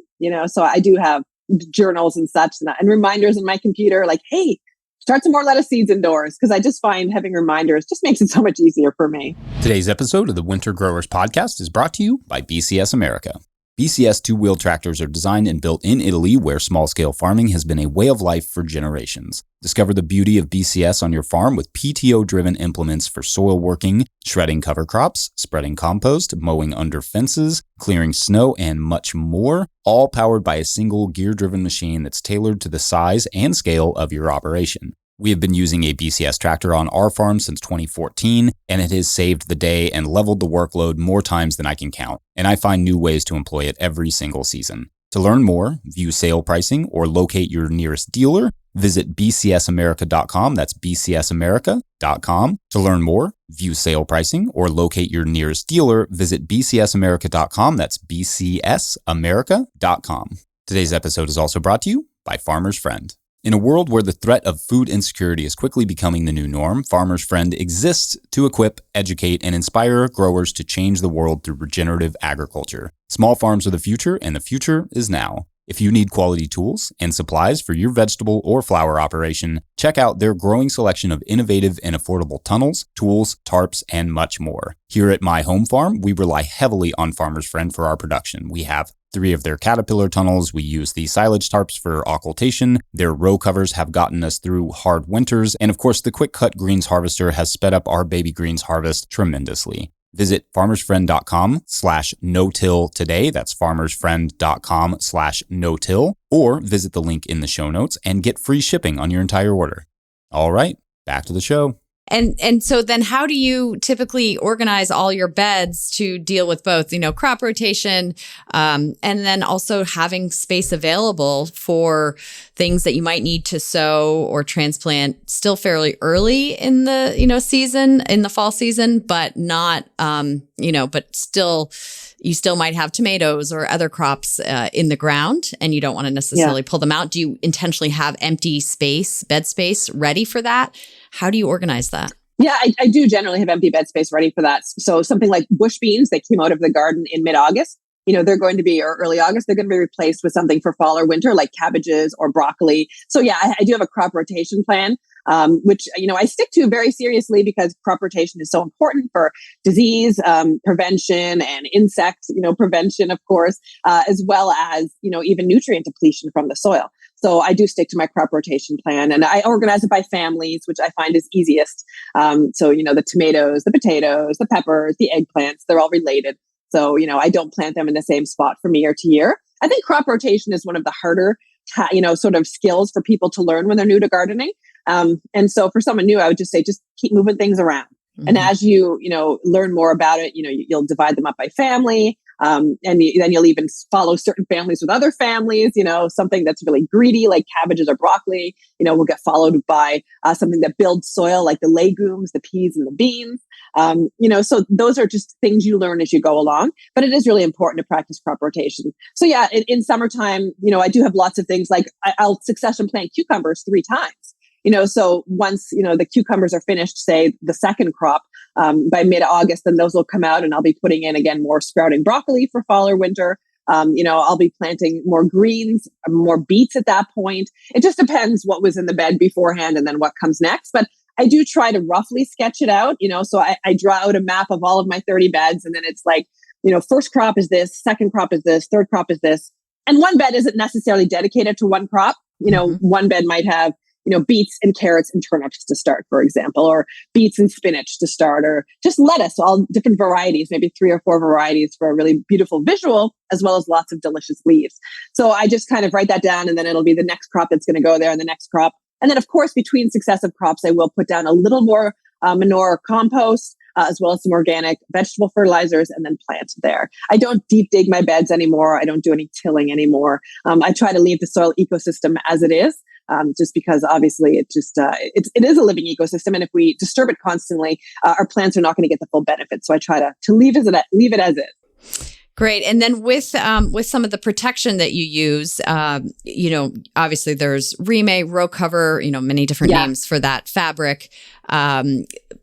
so I do have journals and such and reminders in my computer like, hey, start some more lettuce seeds indoors because I just find having reminders just makes it so much easier for me. Today's episode of the Winter Growers Podcast is brought to you by BCS America. BCS two-wheel tractors are designed and built in Italy, where small-scale farming has been a way of life for generations. Discover the beauty of BCS on your farm with PTO-driven implements for soil working, shredding cover crops, spreading compost, mowing under fences, clearing snow, and much more, all powered by a single gear-driven machine that's tailored to the size and scale of your operation. We have been using a BCS tractor on our farm since 2014, and it has saved the day and leveled the workload more times than I can count, and I find new ways to employ it every single season. To learn more, view sale pricing, or locate your nearest dealer, Visit bcsamerica.com. That's bcsamerica.com. To learn more, view sale pricing, or locate your nearest dealer, visit bcsamerica.com. That's bcsamerica.com. Today's episode is also brought to you by Farmer's Friend. In a world where the threat of food insecurity is quickly becoming the new norm, Farmer's Friend exists to equip, educate, and inspire growers to change the world through regenerative agriculture. Small farms are the future, and the future is now. If you need quality tools and supplies for your vegetable or flower operation, check out their growing selection of innovative and affordable tunnels, tools, tarps, and much more. Here at My Home Farm, we rely heavily on Farmer's Friend for our production. We have 3 of their Caterpillar tunnels. We use the silage tarps for occultation. Their row covers have gotten us through hard winters. And of course, the Quick Cut Greens Harvester has sped up our baby greens harvest tremendously. Visit farmersfriend.com/no-till today. That's farmersfriend.com/no-till, or visit the link in the show notes and get free shipping on your entire order. All right, back to the show. And so then how do you typically organize all your beds to deal with both, crop rotation, and then also having space available for things that you might need to sow or transplant still fairly early in the, season, in the fall season, but not, but still, you still might have tomatoes or other crops in the ground and you don't want to necessarily pull them out. Do you intentionally have empty space, bed space ready for that? How do you organize that? Yeah, I do generally have empty bed space ready for that. So something like bush beans that came out of the garden in mid-August, they're going to be, or early August, they're going to be replaced with something for fall or winter, like cabbages or broccoli. So yeah, I do have a crop rotation plan, which, I stick to very seriously because crop rotation is so important for disease prevention and insect, prevention, of course, as well as, even nutrient depletion from the soil. So I do stick to my crop rotation plan, and I organize it by families, which I find is easiest. So, the tomatoes, the potatoes, the peppers, the eggplants, they're all related. So, I don't plant them in the same spot from year to year. I think crop rotation is one of the harder, sort of skills for people to learn when they're new to gardening. And so for someone new, I would just say, just keep moving things around. Mm-hmm. And as you, learn more about it, you'll divide them up by family. And then you'll even follow certain families with other families, something that's really greedy, like cabbages or broccoli, will get followed by something that builds soil, like the legumes, the peas and the beans. So those are just things you learn as you go along, but it is really important to practice crop rotation. So yeah, in summertime, I do have lots of things like I'll succession plant cucumbers 3 times. So once, the cucumbers are finished, say the second crop, by mid-August, then those will come out and I'll be putting in again, more sprouting broccoli for fall or winter. I'll be planting more greens, more beets at that point. It just depends what was in the bed beforehand and then what comes next. But I do try to roughly sketch it out, so I draw out a map of all of my 30 beds. And then it's like, first crop is this, second crop is this, third crop is this. And one bed isn't necessarily dedicated to one crop. One bed might have, beets and carrots and turnips to start, for example, or beets and spinach to start, or just lettuce, all different varieties, maybe 3 or 4 varieties for a really beautiful visual, as well as lots of delicious leaves. So I just kind of write that down, and then it'll be the next crop that's going to go there and the next crop. And then, of course, between successive crops, I will put down a little more manure or compost, as well as some organic vegetable fertilizers, and then plant there. I don't deep dig my beds anymore. I don't do any tilling anymore. I try to leave the soil ecosystem as it is. Just because obviously it is a living ecosystem, and if we disturb it constantly, our plants are not going to get the full benefit. So I try to leave it as is. Great. And then with some of the protection that you use, obviously there's RIME, row cover, many different names for that fabric.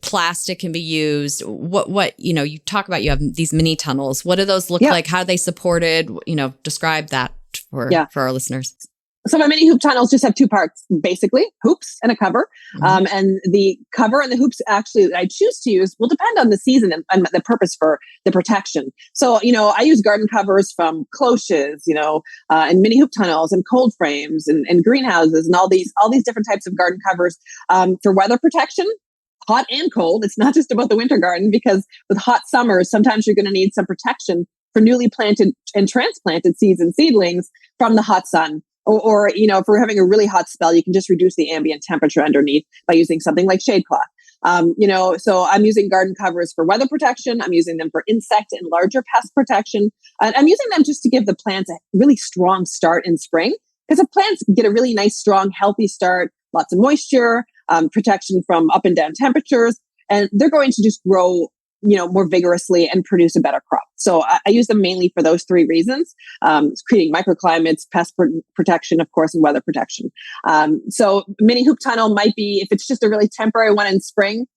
Plastic can be used. What you talk about, you have these mini tunnels. What do those look like? How are they supported? Describe that for our listeners. So my mini hoop tunnels just have 2 parts, basically, hoops and a cover. Mm-hmm. And the cover and the hoops actually I choose to use will depend on the season and the purpose for the protection. So, I use garden covers from cloches, and mini hoop tunnels and cold frames and greenhouses and all these different types of garden covers for weather protection. Hot and cold. It's not just about the winter garden, because with hot summers, sometimes you're going to need some protection for newly planted and transplanted seeds and seedlings from the hot sun. Or, if we're having a really hot spell, you can just reduce the ambient temperature underneath by using something like shade cloth. So I'm using garden covers for weather protection. I'm using them for insect and larger pest protection. And I'm using them just to give the plants a really strong start in spring. Because the plants get a really nice, strong, healthy start, lots of moisture, protection from up and down temperatures, and they're going to just grow, more vigorously and produce a better crop. So I use them mainly for those three reasons: creating microclimates, pest protection, of course, and weather protection. So mini hoop tunnel might be, if it's just a really temporary one in spring,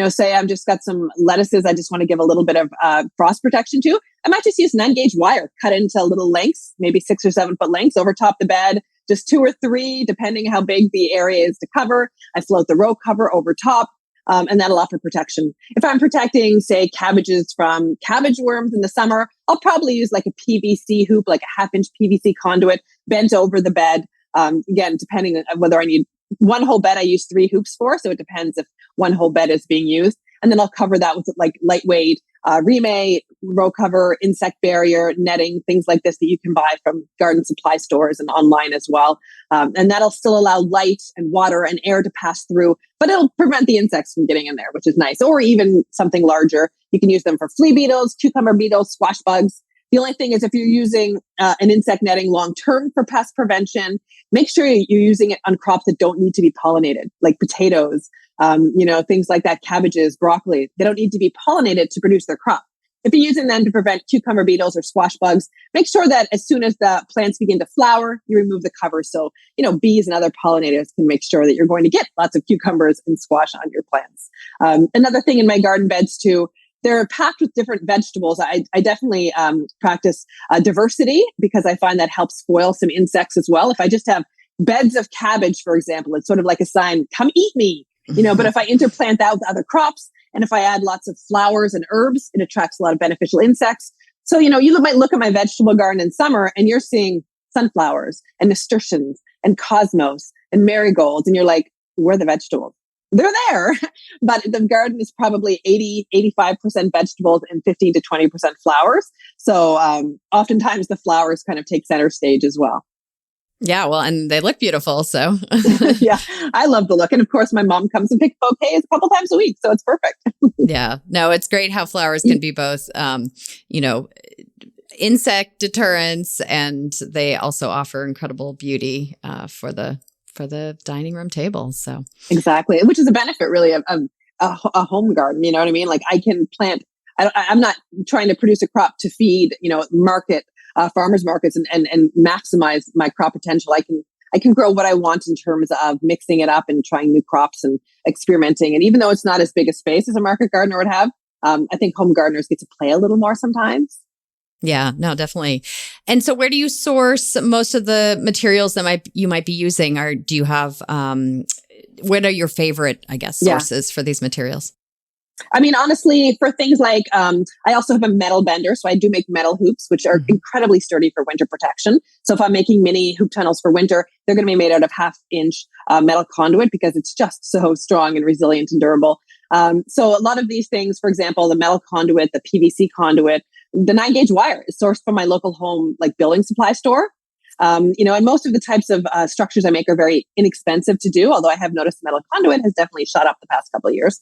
say I've just got some lettuces I just want to give a little bit of frost protection to, I might just use an N-gauge wire, cut it into little lengths, maybe 6 or 7 foot lengths over top the bed, just 2 or 3, depending how big the area is to cover. I float the row cover over top. And that'll offer protection. If I'm protecting, say, cabbages from cabbage worms in the summer, I'll probably use like a PVC hoop, like a 1/2-inch PVC conduit bent over the bed. Again, depending on whether I need one whole bed, I use 3 hoops for. So it depends if one whole bed is being used. And then I'll cover that with like lightweight RIMOL, row cover, insect barrier, netting, things like this that you can buy from garden supply stores and online as well. And that'll still allow light and water and air to pass through, but it'll prevent the insects from getting in there, which is nice. Or even something larger. You can use them for flea beetles, cucumber beetles, squash bugs. The only thing is if you're using an insect netting long-term for pest prevention, make sure you're using it on crops that don't need to be pollinated, like potatoes, things like that, cabbages, broccoli. They don't need to be pollinated to produce their crop. If you're using them to prevent cucumber beetles or squash bugs, make sure that as soon as the plants begin to flower, you remove the cover. So, bees and other pollinators can make sure that you're going to get lots of cucumbers and squash on your plants. Another thing in my garden beds too, they're packed with different vegetables. I definitely practice diversity because I find that helps spoil some insects as well. If I just have beds of cabbage, for example, it's sort of like a sign, come eat me. But if I interplant that with other crops, and if I add lots of flowers and herbs, it attracts a lot of beneficial insects. So, you might look at my vegetable garden in summer and you're seeing sunflowers and nasturtiums and cosmos and marigolds. And you're like, where are the vegetables? They're there. But the garden is probably 85% vegetables and 15 to 20% flowers. So oftentimes the flowers kind of take center stage as well. Yeah, well, and they look beautiful, so. Yeah, I love the look. And of course, my mom comes and picks bouquets a couple times a week, so it's perfect. Yeah, no, it's great how flowers can be both, insect deterrents, and they also offer incredible beauty for the dining room table. So exactly, which is a benefit really of a home garden. You know what I mean? Like I can plant. I'm not trying to produce a crop to feed, farmers markets and maximize my crop potential. I can grow what I want in terms of mixing it up and trying new crops and experimenting. And even though it's not as big a space as a market gardener would have, I think home gardeners get to play a little more sometimes. Yeah, no, definitely. And so where do you source most of the materials that you might be using? Or do you have, what are your favorite, sources for these materials? I mean, honestly, for things like, I also have a metal bender. So I do make metal hoops, which are incredibly sturdy for winter protection. So if I'm making mini hoop tunnels for winter, they're going to be made out of 1/2-inch metal conduit because it's just so strong and resilient and durable. So a lot of these things, for example, the metal conduit, the PVC conduit, the 9-gauge wire is sourced from my local home, like building supply store. And most of the types of structures I make are very inexpensive to do, although I have noticed metal conduit has definitely shot up the past couple of years.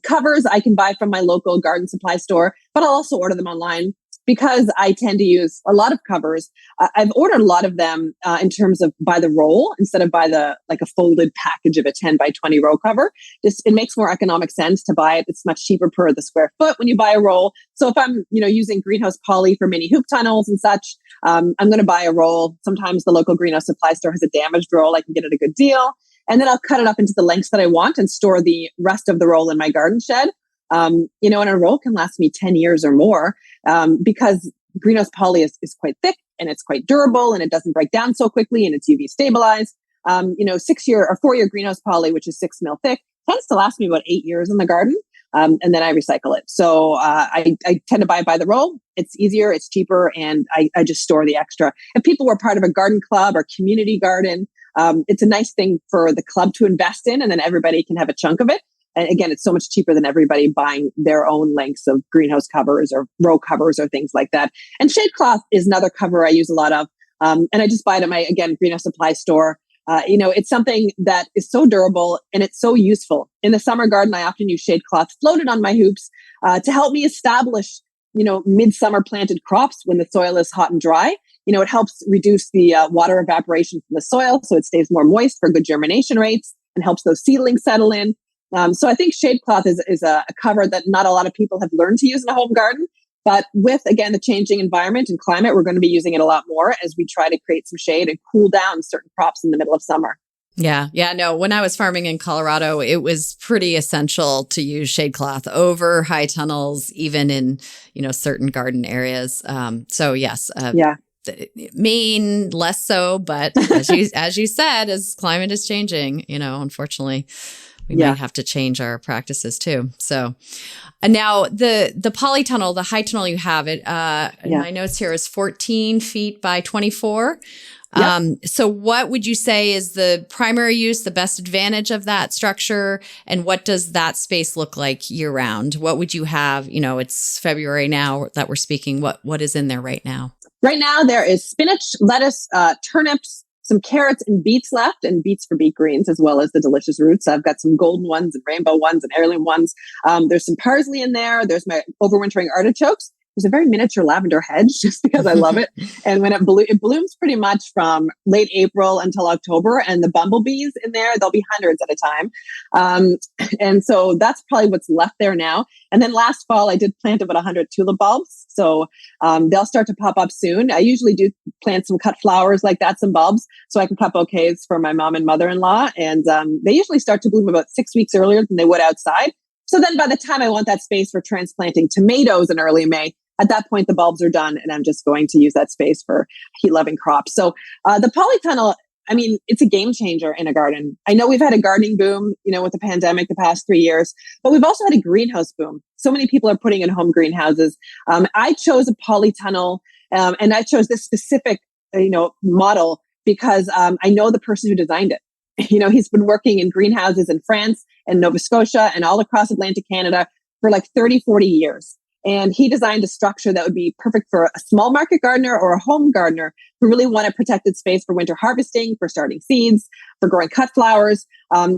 Covers I can buy from my local garden supply store, but I'll also order them online because I tend to use a lot of covers. I've ordered a lot of them in terms of by the roll instead of by like a folded package of a 10 by 20 row cover. It makes more economic sense to buy it. It's much cheaper per the square foot when you buy a roll. So if I'm, using greenhouse poly for mini hoop tunnels and such, I'm going to buy a roll. Sometimes the local greenhouse supply store has a damaged roll. I can get it at a good deal. And then I'll cut it up into the lengths that I want and store the rest of the roll in my garden shed. And a roll can last me 10 years or more because greenhouse poly is quite thick and it's quite durable and it doesn't break down so quickly and it's UV stabilized. 6-year or 4-year greenhouse poly, which is 6 mil thick, tends to last me about 8 years in the garden. And then I recycle it. So I tend to buy it by the roll. It's easier, it's cheaper, and I just store the extra. If people were part of a garden club or community garden, it's a nice thing for the club to invest in, and then everybody can have a chunk of it. And again, it's so much cheaper than everybody buying their own lengths of greenhouse covers or row covers or things like that. And shade cloth is another cover I use a lot of. And I just buy it at my, greenhouse supply store. It's something that is so durable and it's so useful. In the summer garden, I often use shade cloth floated on my hoops to help me establish, midsummer planted crops when the soil is hot and dry. it helps reduce the water evaporation from the soil, so it stays more moist for good germination rates and helps those seedlings settle in. So I think shade cloth is a cover that not a lot of people have learned to use in a home garden. But with, again, the changing environment and climate, we're going to be using it a lot more as we try to create some shade and cool down certain crops in the middle of summer. Yeah. No, when I was farming in Colorado, it was pretty essential to use shade cloth over high tunnels, even in, certain garden areas. So yes. Maine, less so, but as you said, as climate is changing, unfortunately, we might have to change our practices too. So now the polytunnel, the high tunnel you have it, my notes here is 14 feet by 24. So what would you say is the primary use, the best advantage of that structure? And what does that space look like year round? What would you have? It's February now that we're speaking. What is in there right now? Right now, there is spinach, lettuce, turnips, some carrots and beets left, and beets for beet greens, as well as the delicious roots. I've got some golden ones and rainbow ones and heirloom ones. There's some parsley in there. There's my overwintering artichokes. There's a very miniature lavender hedge just because I love it. And when it blooms pretty much from late April until October, and the bumblebees in there, there'll be hundreds at a time. And so that's probably what's left there now. And then last fall, I did plant about 100 tulip bulbs. So they'll start to pop up soon. I usually do plant some cut flowers like that, some bulbs, so I can cut bouquets for my mom and mother-in-law. And they usually start to bloom about 6 weeks earlier than they would outside. So then by the time I want that space for transplanting tomatoes in early May, at that point, the bulbs are done, and I'm just going to use that space for heat-loving crops. So the polytunnel, it's a game changer in a garden. I know we've had a gardening boom, with the pandemic the past 3 years, but we've also had a greenhouse boom. So many people are putting in home greenhouses. I chose a polytunnel, and I chose this specific, model because I know the person who designed it. He's been working in greenhouses in France and Nova Scotia and all across Atlantic Canada for like 30, 40 years. And he designed a structure that would be perfect for a small market gardener or a home gardener who really want a protected space for winter harvesting, for starting seeds, for growing cut flowers.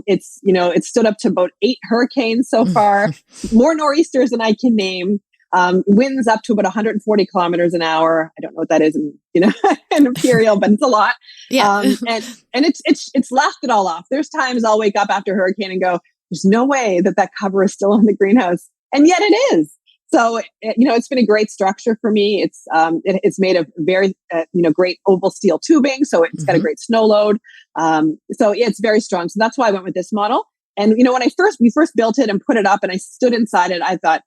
It's stood up to about 8 hurricanes so far, more nor'easters than I can name. Winds up to about 140 kilometers an hour. I don't know what that is in imperial, but it's a lot. Yeah. And it's laughed it all off. There's times I'll wake up after a hurricane and go, there's no way that cover is still on the greenhouse. And yet it is. So, it's been a great structure for me. It's made of very, great oval steel tubing. So it's got a great snow load. It's very strong. So that's why I went with this model. And, when we first built it and put it up and I stood inside it, I thought,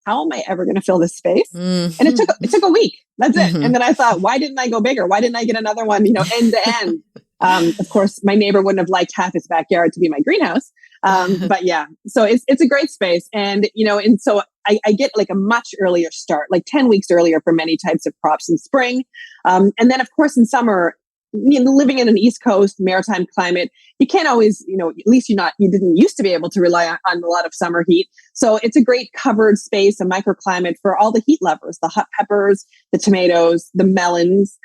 how am I ever going to fill this space? Mm-hmm. And it took a week. That's it. And then I thought, why didn't I go bigger? Why didn't I get another one, end to end? Of course, my neighbor wouldn't have liked half his backyard to be my greenhouse. But yeah, so it's a great space. And, and so I get like a much earlier start, like 10 weeks earlier for many types of crops in spring. And then of course in summer, living in an East Coast maritime climate, you can't always, at least you didn't used to be able to rely on a lot of summer heat. So it's a great covered space, a microclimate for all the heat lovers, the hot peppers, the tomatoes, the melons,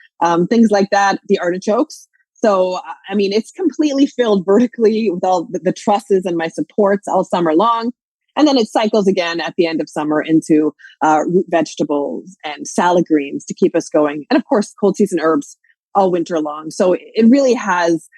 things like that, the artichokes. So, it's completely filled vertically with all the trusses and my supports all summer long. And then it cycles again at the end of summer into root vegetables and salad greens to keep us going. And of course, cold season herbs all winter long. So it really has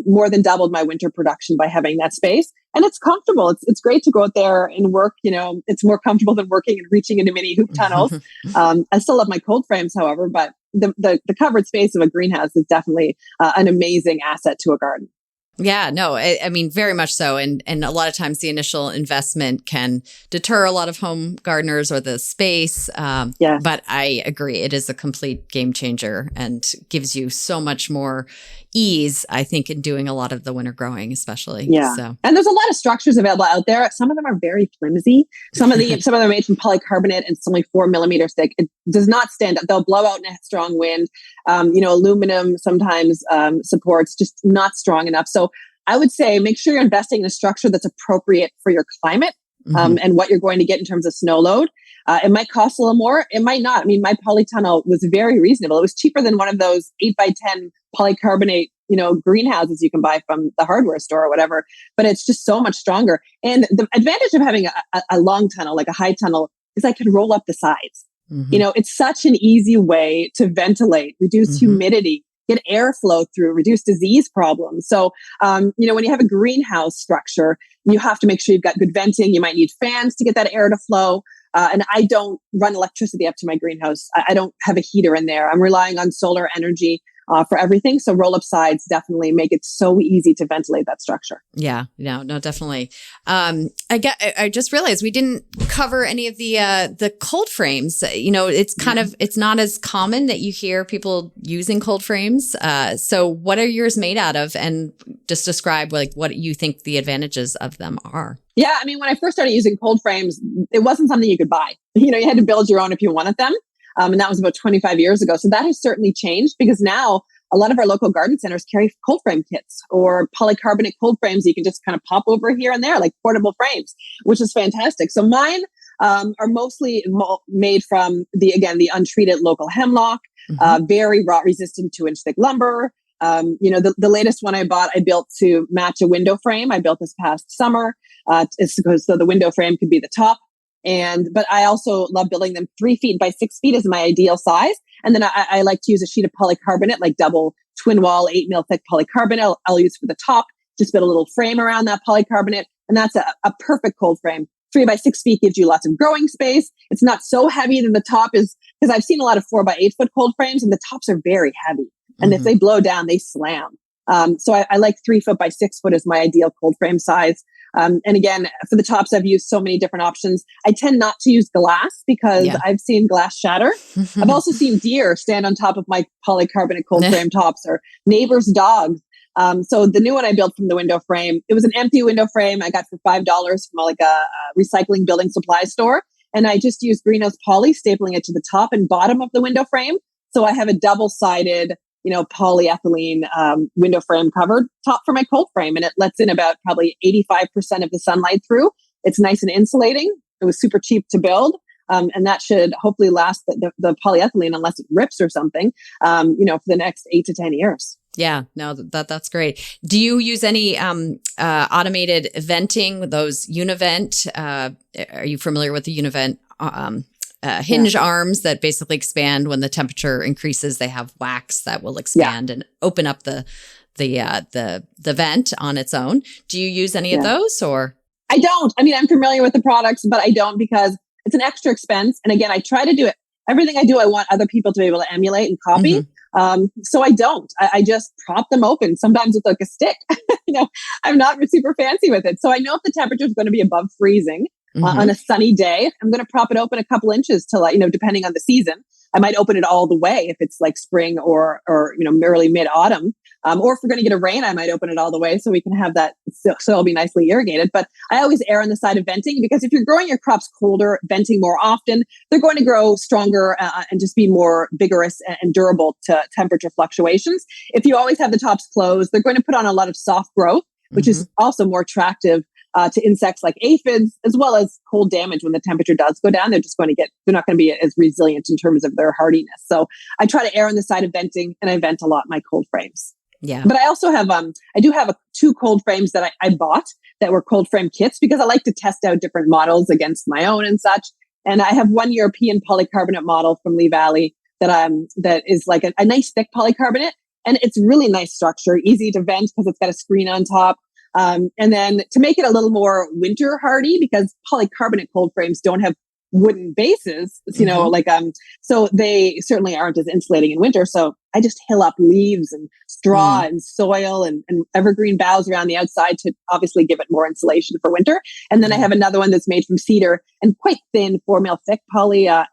more than doubled my winter production by having that space. And it's comfortable. It's great to go out there and work. It's more comfortable than working and reaching into mini hoop tunnels. I still love my cold frames, however, but the covered space of a greenhouse is definitely an amazing asset to a garden. Yeah, no, I mean, very much so. And a lot of times the initial investment can deter a lot of home gardeners or the space. But I agree. It is a complete game changer and gives you so much more ease, I think, in doing a lot of the winter growing, especially. Yeah. So. And there's a lot of structures available out there. Some of them are very flimsy. Some of them are made from polycarbonate and it's only 4 millimeters thick. It does not stand up. They'll blow out in a strong wind. Aluminum sometimes supports just not strong enough. So I would say make sure you're investing in a structure that's appropriate for your climate and what you're going to get in terms of snow load. It might cost a little more. It might not. I mean, my polytunnel was very reasonable. It was cheaper than one of those 8x10 polycarbonate, greenhouses you can buy from the hardware store or whatever. But it's just so much stronger. And the advantage of having a long tunnel, like a high tunnel, is I can roll up the sides. You know, it's such an easy way to ventilate, reduce humidity, get airflow through, reduce disease problems. So, you know, when you have a greenhouse structure, you have to make sure you've got good venting. You might need fans to get that air to flow. And I don't run electricity up to my greenhouse. I don't have a heater in there. I'm relying on solar energy for everything. So roll-up sides definitely make it so easy to ventilate that structure. Yeah, no, definitely. I just realized we didn't cover any of the cold frames. You know, it's kind of, it's not as common that you hear people using cold frames. So what are yours made out of? And just describe like what you think the advantages of them are. Yeah, I mean, when I first started using cold frames, it wasn't something you could buy. You know, you had to build your own if you wanted them. And that was about 25 years ago. So that has certainly changed because now a lot of our local garden centers carry cold frame kits or polycarbonate cold frames you can just kind of pop over here and there, like portable frames, which is fantastic. So mine are mostly made from the untreated local hemlock, very rot resistant 2-inch thick lumber. You know, the latest one I bought, I built to match a window frame. I built this past summer. So the window frame could be the top. But I also love building them 3 feet by 6 feet is my ideal size. And then I like to use a sheet of polycarbonate, like double twin wall, 8 mil thick polycarbonate. I'll use for the top, just build a little frame around that polycarbonate. And that's a perfect cold frame. 3 by 6 feet gives you lots of growing space. It's not so heavy that the top is, because I've seen a lot of 4 by 8 foot cold frames and the tops are very heavy. And if they blow down, they slam. So I like 3 foot by 6 foot is my ideal cold frame size. And again, for the tops, I've used so many different options. I tend not to use glass because I've seen glass shatter. I've also seen deer stand on top of my polycarbonate cold frame tops or neighbors' dogs. So the new one I built from the window frame, it was an empty window frame I got for $5 from like a recycling building supply store. And I just used greenhouse poly, stapling it to the top and bottom of the window frame. So I have a double-sided, you know, polyethylene window frame covered top for my cold frame. And it lets in about probably 85% of the sunlight through. It's nice and insulating. It was super cheap to build. And that should hopefully last the polyethylene, unless it rips or something, you know, for the next 8 to 10 years. Yeah, no, that's great. Do you use any automated venting, those Univent? Are you familiar with the Univent hinge arms that basically expand when the temperature increases? They have wax that will expand and open up the vent on its own. Do you use any of those or? I don't. I mean, I'm familiar with the products, but I don't because it's an extra expense. And again, I try to do it. Everything I do, I want other people to be able to emulate and copy. So I don't. I just prop them open, sometimes with like a stick. You know, I'm not super fancy with it. So I know if the temperature is going to be above freezing, on a sunny day, I'm going to prop it open a couple inches to, like, you know, depending on the season. I might open it all the way if it's like spring or you know, early mid-autumn. Or if we're going to get a rain, I might open it all the way so we can have that soil be nicely irrigated. But I always err on the side of venting because if you're growing your crops colder, venting more often, they're going to grow stronger and just be more vigorous and durable to temperature fluctuations. If you always have the tops closed, they're going to put on a lot of soft growth, which is also more attractive to insects like aphids, as well as cold damage. When the temperature does go down, they're not going to be as resilient in terms of their hardiness. So I try to err on the side of venting, and I vent a lot in my cold frames. Yeah. But I also have, I do have 2 cold frames that I bought that were cold frame kits because I like to test out different models against my own and such. And I have one European polycarbonate model from Lee Valley that is like a nice thick polycarbonate. And it's really nice structure, easy to vent because it's got a screen on top. And then to make it a little more winter hardy, because polycarbonate cold frames don't have wooden bases, you know, like, so they certainly aren't as insulating in winter. So I just hill up leaves and straw and soil and evergreen boughs around the outside to obviously give it more insulation for winter. And then I have another one that's made from cedar and quite thin, 4 mil thick polycarbonate.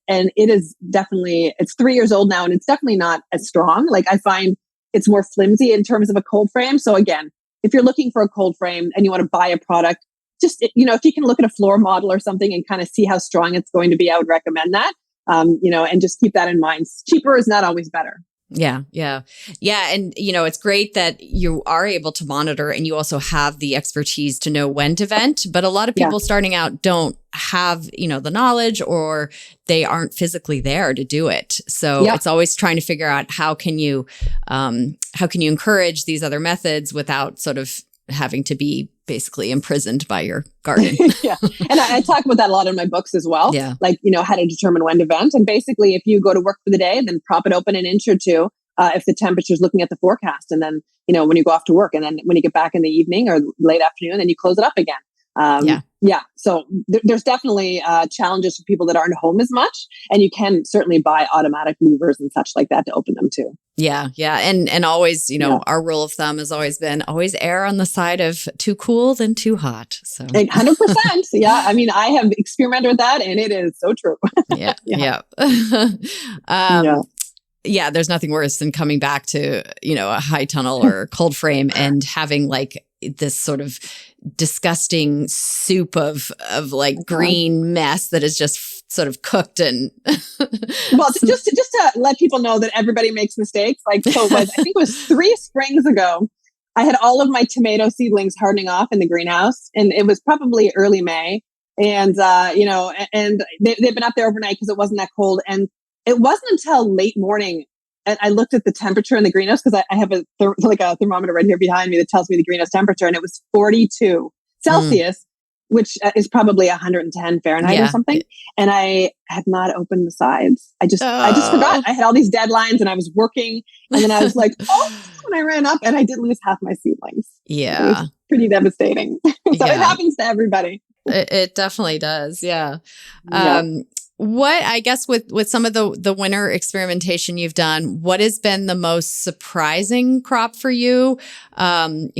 And it is definitely, it's 3 years old now and it's definitely not as strong. Like I find it's more flimsy in terms of a cold frame. So again, if you're looking for a cold frame and you want to buy a product, just, you know, if you can look at a floor model or something and kind of see how strong it's going to be, I would recommend that, you know, and just keep that in mind. Cheaper is not always better. Yeah. And, you know, it's great that you are able to monitor and you also have the expertise to know when to vent. But a lot of people starting out don't have, you know, the knowledge or they aren't physically there to do it. So it's always trying to figure out how can you encourage these other methods without sort of having to be basically imprisoned by your garden. Yeah. And I talk about that a lot in my books as well. Yeah. Like, how to determine when to vent. And basically, if you go to work for the day, then prop it open an inch or two if the temperature's looking at the forecast. And then, when you go off to work, and then when you get back in the evening or late afternoon, then you close it up again. Yeah. So there's definitely challenges for people that aren't home as much. And you can certainly buy automatic movers and such like that to open them too. Yeah. Yeah. And always, our rule of thumb has always been always err on the side of too cool than too hot. So 100%. Yeah. I mean, I have experimented with that and it is so true. Yeah. Yeah. Yeah, there's nothing worse than coming back to, a high tunnel or cold frame and having like this sort of disgusting soup of like green mess that is just sort of cooked and well, just to let people know that everybody makes mistakes. Like, so I think it was 3 springs ago, I had all of my tomato seedlings hardening off in the greenhouse, and it was probably early May, and and they've been up there overnight because it wasn't that cold. And it wasn't until late morning, and I looked at the temperature in the greenhouse because I have a thermometer right here behind me that tells me the greenhouse temperature, and it was 42 Celsius, which is probably 110 Fahrenheit or something. And I had not opened the sides. I just forgot. I had all these deadlines, and I was working, and then I was like, when I ran up, and I did lose half my seedlings. Yeah, it was pretty devastating. It happens to everybody. It definitely does. Yeah. What, I guess, with some of the winter experimentation you've done, what has been the most surprising crop for you? Because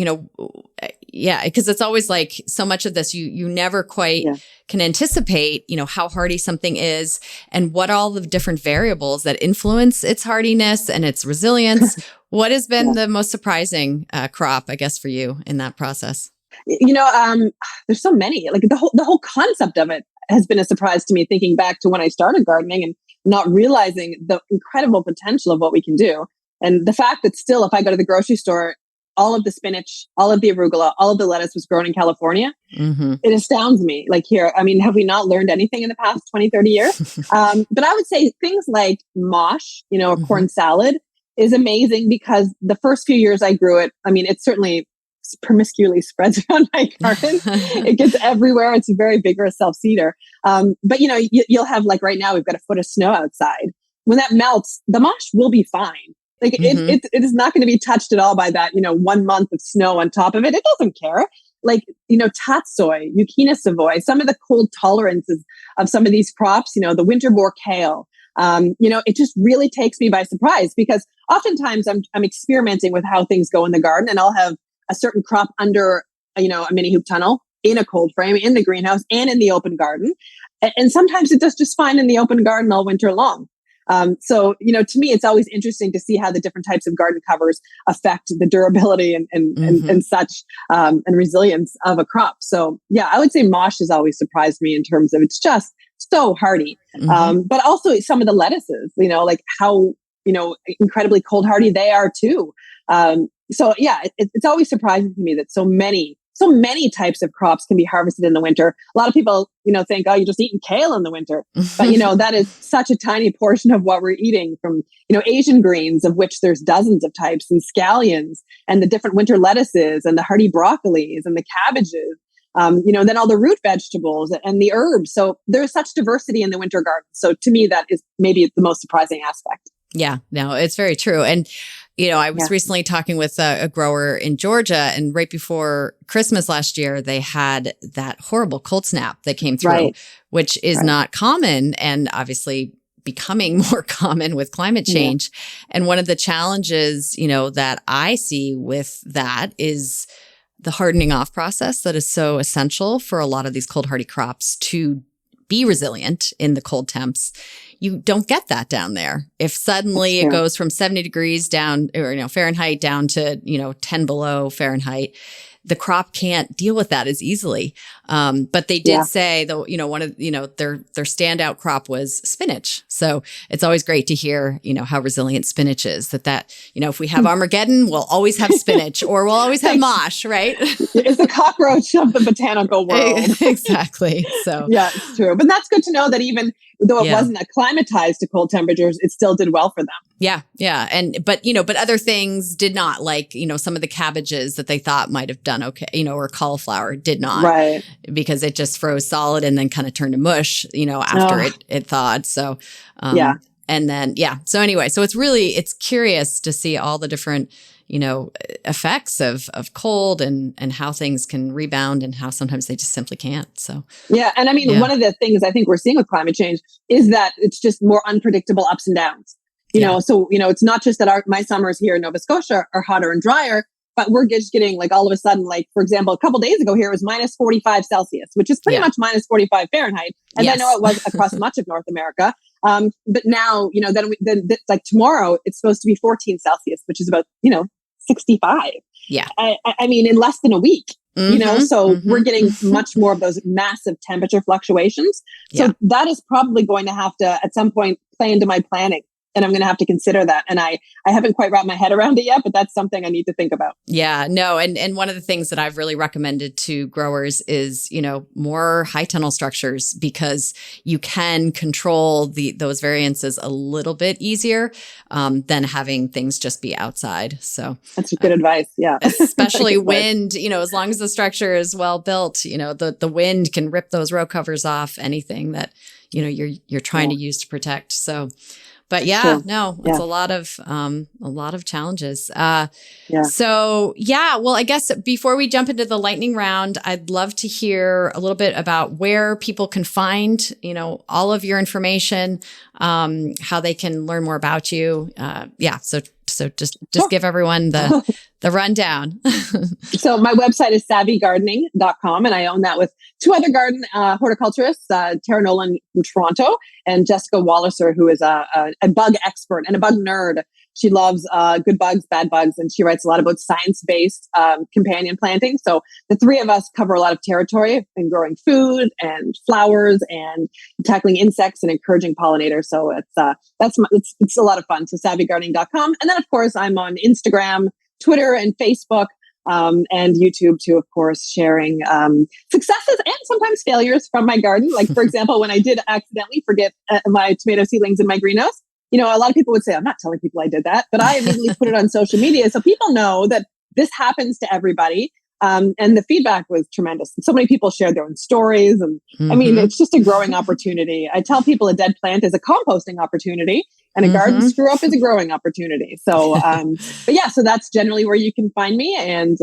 it's always like so much of this, you never quite can anticipate, how hardy something is and what all the different variables that influence its hardiness and its resilience. What has been the most surprising crop, I guess, for you in that process? There's so many. Like the whole concept of it has been a surprise to me, thinking back to when I started gardening and not realizing the incredible potential of what we can do. And the fact that still, if I go to the grocery store, all of the spinach, all of the arugula, all of the lettuce was grown in California. Mm-hmm. It astounds me. Like here, I mean, have we not learned anything in the past 20, 30 years? But I would say things like mosh, a corn salad is amazing because the first few years I grew it, I mean, it certainly promiscuously spreads around my garden. It gets everywhere. It's a very vigorous self-seeder. But you'll have, like right now, we've got a foot of snow outside. When that melts, the mosh will be fine. Like it is not going to be touched at all by that, 1 month of snow on top of it. It doesn't care. Like, tatsoi, Yucchina Savoy, some of the cold tolerances of some of these crops, the winter boar kale. It just really takes me by surprise because oftentimes I'm experimenting with how things go in the garden, and I'll have a certain crop under, a mini hoop tunnel, in a cold frame, in the greenhouse, and in the open garden. And sometimes it does just fine in the open garden all winter long. So, to me, it's always interesting to see how the different types of garden covers affect the durability and such, and resilience of a crop. So yeah, I would say mosh has always surprised me in terms of it's just so hardy. But also some of the lettuces, like how, incredibly cold hardy they are too. So yeah, it's always surprising to me that so many types of crops can be harvested in the winter. A lot of people, think, oh, you're just eating kale in the winter. But, that is such a tiny portion of what we're eating from, Asian greens, of which there's dozens of types, and scallions, and the different winter lettuces, and the hardy broccolis, and the cabbages, then all the root vegetables and the herbs. So there's such diversity in the winter garden. So to me, that is maybe the most surprising aspect. Yeah, no, it's very true. And, I was recently talking with a grower in Georgia, and right before Christmas last year, they had that horrible cold snap that came through, which is not common and obviously becoming more common with climate change. And one of the challenges, that I see with that is the hardening off process that is so essential for a lot of these cold hardy crops to be resilient in the cold temps. You don't get that down there. If suddenly it goes from 70 degrees down, or, Fahrenheit down to, 10 below Fahrenheit, the crop can't deal with that as easily. But they did say, though, one of, their standout crop was spinach. So it's always great to hear, how resilient spinach is, that, if we have Armageddon, we'll always have spinach, or we'll always have mosh, right? It's the cockroach of the botanical world. Exactly. So yeah, it's true. But that's good to know that even though it wasn't a acclimatized to cold temperatures, it still did well for them. Yeah. Yeah. But other things did not, like, some of the cabbages that they thought might have done okay, or cauliflower did not. Right. Because it just froze solid and then kind of turned to mush, after it thawed. So, yeah. And then, so anyway, so it's curious to see all the different, effects of cold and how things can rebound and how sometimes they just simply can't. So, yeah. And I mean, one of the things I think we're seeing with climate change is that it's just more unpredictable ups and downs, so, it's not just that my summers here in Nova Scotia are hotter and drier, but we're just getting like all of a sudden, like, for example, a couple days ago here it was minus 45 Celsius, which is pretty much minus 45 Fahrenheit. And I know it was across much of North America. But now, then like tomorrow, it's supposed to be 14 Celsius, which is about, 65. Yeah. I mean, in less than a week, so we're getting much more of those massive temperature fluctuations. So that is probably going to have to, at some point, play into my planning. And I'm going to have to consider that. And I haven't quite wrapped my head around it yet, but that's something I need to think about. Yeah, no. And one of the things that I've really recommended to growers is, more high tunnel structures, because you can control those variances a little bit easier than having things just be outside. So that's good advice. Yeah. Especially wind, as long as the structure is well built, the wind can rip those row covers off anything that, you're trying to use to protect. So, but it's a lot of challenges. So well, I guess before we jump into the lightning round, I'd love to hear a little bit about where people can find, all of your information, how they can learn more about you. So just give everyone the rundown. So my website is savvygardening.com, and I own that with two other horticulturists, Tara Nolan from Toronto and Jessica Walliser, who is a bug expert and a bug nerd. She loves good bugs, bad bugs, and she writes a lot about science-based companion planting. So the three of us cover a lot of territory in growing food and flowers and tackling insects and encouraging pollinators. So it's a lot of fun. So savvygardening.com. And then, of course, I'm on Instagram, Twitter, and Facebook, and YouTube too, of course, sharing successes and sometimes failures from my garden. Like, for example, when I did accidentally forget my tomato seedlings in my greenhouse, a lot of people would say, I'm not telling people I did that, but I immediately put it on social media so people know that this happens to everybody. And the feedback was tremendous. So many people shared their own stories. And I mean, it's just a growing opportunity. I tell people a dead plant is a composting opportunity and a garden screw up is a growing opportunity. So, so that's generally where you can find me, and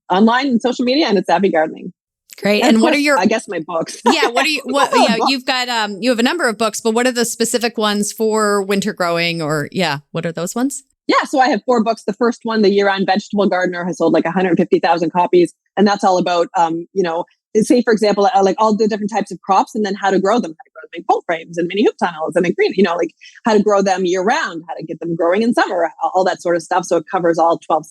online and social media, and it's Savvy Gardening. Great. And what are your, I guess, my books. You've got, you have a number of books, but what are the specific ones for winter growing, or what are those ones? Yeah. So I have 4 books. The first one, The Year-Round Vegetable Gardener, has sold like 150,000 copies. And that's all about, say, for example, like all the different types of crops and then how to grow them in cold frames and mini hoop tunnels and in green, like how to grow them year round, how to get them growing in summer, all that sort of stuff. So it covers all 12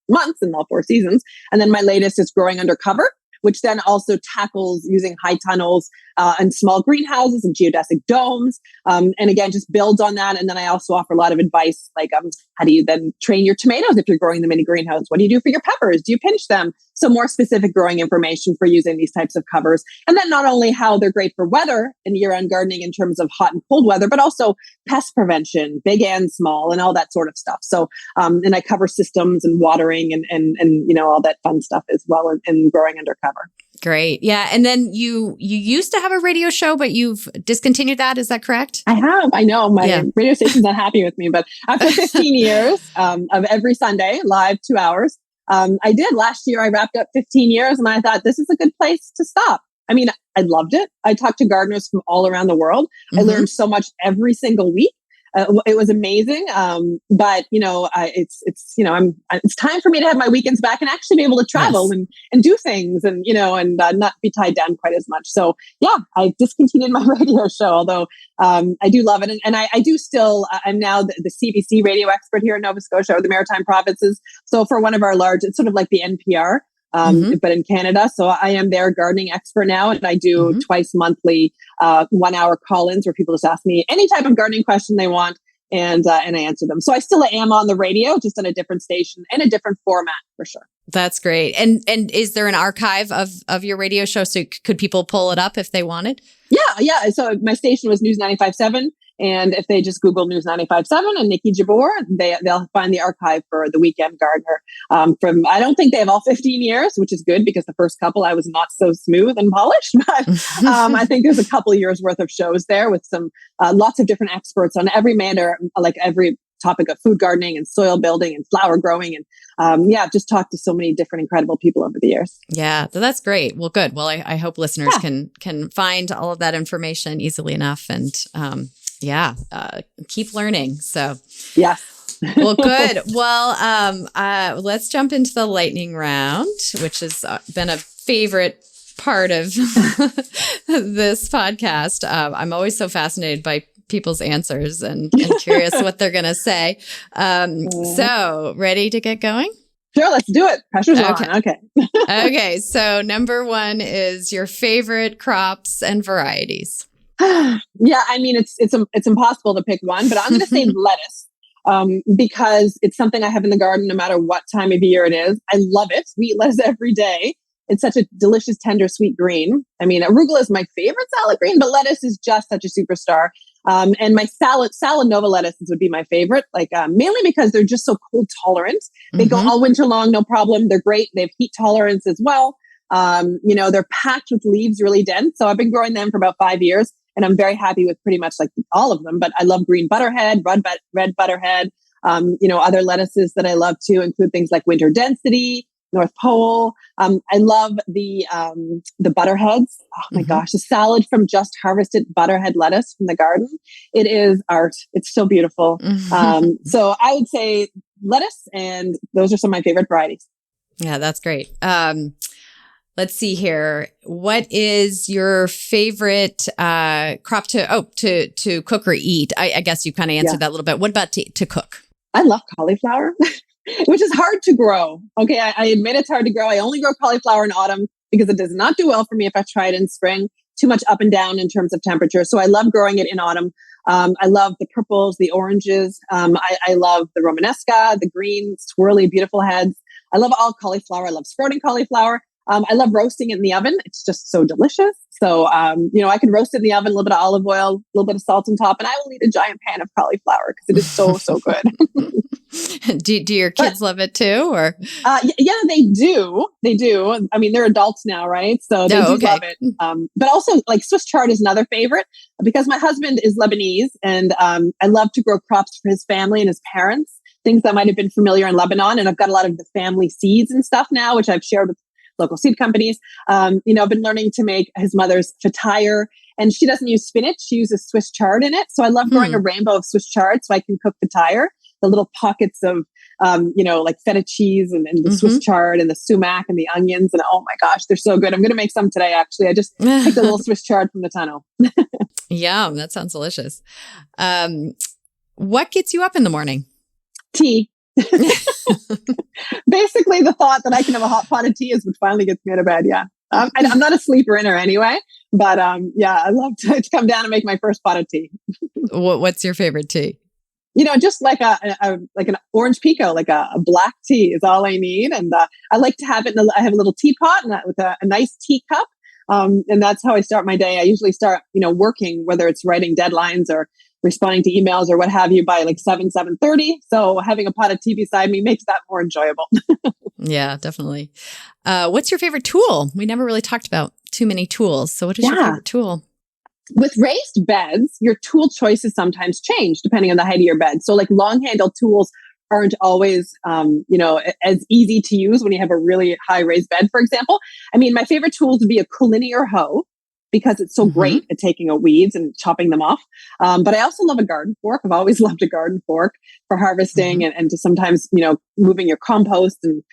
months and all 4 seasons. And then my latest is Growing Under Cover, which then also tackles using high tunnels and small greenhouses and geodesic domes. And again, just builds on that. And then I also offer a lot of advice, like how do you then train your tomatoes if you're growing them in a greenhouse? What do you do for your peppers? Do you pinch them? So more specific growing information for using these types of covers. And then not only how they're great for weather and year-round gardening in terms of hot and cold weather, but also pest prevention, big and small, and all that sort of stuff. So, and I cover systems and watering and all that fun stuff as well in Growing Under Cover. Great. Yeah. And then you used to have a radio show, but you've discontinued that. Is that correct? I have. I know my radio station's not happy with me, but after 15 years of every Sunday, live 2 hours, I did. Last year, I wrapped up 15 years and I thought this is a good place to stop. I mean, I loved it. I talked to gardeners from all around the world. I learned so much every single week. It was amazing. But it's time for me to have my weekends back and actually be able to travel and do things and not be tied down quite as much. So I discontinued my radio show, although I do love it. And I do still, I'm now the CBC radio expert here in Nova Scotia or the Maritime Provinces. So for one of our large, it's sort of like the NPR. But in Canada. So I am their gardening expert now. And I do twice monthly, 1 hour call-ins where people just ask me any type of gardening question they want. And I answer them. So I still am on the radio, just on a different station and a different format for sure. That's great. And is there an archive of your radio show? So could people pull it up if they wanted? Yeah. So my station was News 95.7. And if they just Google News 95.7 and Nikki Jabbour, they'll find the archive for The Weekend Gardener. I don't think they have all 15 years, which is good because the first couple I was not so smooth and polished. But I think there's a couple of years worth of shows there with some lots of different experts on every matter, like every topic of food gardening and soil building and flower growing. And I've just talked to so many different incredible people over the years. Yeah, that's great. Well, good. Well, I hope listeners can find all of that information easily enough and keep learning. So yeah. Well, good. Well, let's jump into the lightning round, which has been a favorite part of this podcast. I'm always so fascinated by people's answers and curious what they're going to say. So ready to get going? Sure, let's do it. Pressure's on. Okay. Okay. So number one is your favorite crops and varieties. Yeah, I mean, it's impossible to pick one, but I'm going to say lettuce because it's something I have in the garden no matter what time of year it is. I love it. We eat lettuce every day. It's such a delicious, tender, sweet green. I mean, arugula is my favorite salad green, but lettuce is just such a superstar. And my salad Nova lettuces would be my favorite, mainly because they're just so cold tolerant. They go all winter long, no problem. They're great. They have heat tolerance as well. They're packed with leaves, really dense. So I've been growing them for about 5 years. And I'm very happy with pretty much all of them, but I love green butterhead, red butterhead. Other lettuces that I love too include things like winter density, North Pole. I love the butterheads. Oh my gosh, the salad from just harvested butterhead lettuce from the garden. It is art. It's so beautiful. So I would say lettuce, and those are some of my favorite varieties. Yeah, that's great. Let's see here. What is your favorite crop to cook or eat? I guess you kind of answered that a little bit. What about to cook? I love cauliflower, which is hard to grow. Okay, I admit it's hard to grow. I only grow cauliflower in autumn because it does not do well for me if I try it in spring. Too much up and down in terms of temperature. So I love growing it in autumn. I love the purples, the oranges. I love the Romanesca, the green, swirly, beautiful heads. I love all cauliflower. I love sprouting cauliflower. I love roasting it in the oven. It's just so delicious. So, I can roast it in the oven, a little bit of olive oil, a little bit of salt on top, and I will eat a giant pan of cauliflower because it is so, so good. Do your kids love it too? Or yeah, they do. They do. I mean, they're adults now, right? So they do love it. But also, Swiss chard is another favorite because my husband is Lebanese, and I love to grow crops for his family and his parents, things that might have been familiar in Lebanon. And I've got a lot of the family seeds and stuff now, which I've shared with local seed companies. I've been learning to make his mother's fatire, and she doesn't use spinach. She uses Swiss chard in it. So I love growing a rainbow of Swiss chard so I can cook fatire, the little pockets of, feta cheese and the Swiss chard and the sumac and the onions. And oh my gosh, they're so good. I'm going to make some today, actually. I just picked a little Swiss chard from the tunnel. Yum, that sounds delicious. What gets you up in the morning? Tea. Basically, the thought that I can have a hot pot of tea is what finally gets me out of bed. Yeah. I'm not a sleeper inner anyway, but I love to come down and make my first pot of tea. What's your favorite tea? Just like an orange pico, like a black tea is all I need. And I like to have it. I have a little teapot and with a nice teacup. And that's how I start my day. I usually start, working, whether it's writing deadlines or responding to emails or what have you, by 7:30. So having a pot of tea beside me makes that more enjoyable. Yeah, definitely. What's your favorite tool? We never really talked about too many tools. So what is your favorite tool? With raised beds, your tool choices sometimes change depending on the height of your bed. So long handled tools aren't always, as easy to use when you have a really high raised bed, for example. I mean, my favorite tools would be a collinear hoe, because it's so great at taking out weeds and chopping them off. But I also love a garden fork. I've always loved a garden fork for harvesting and to sometimes, moving your compost and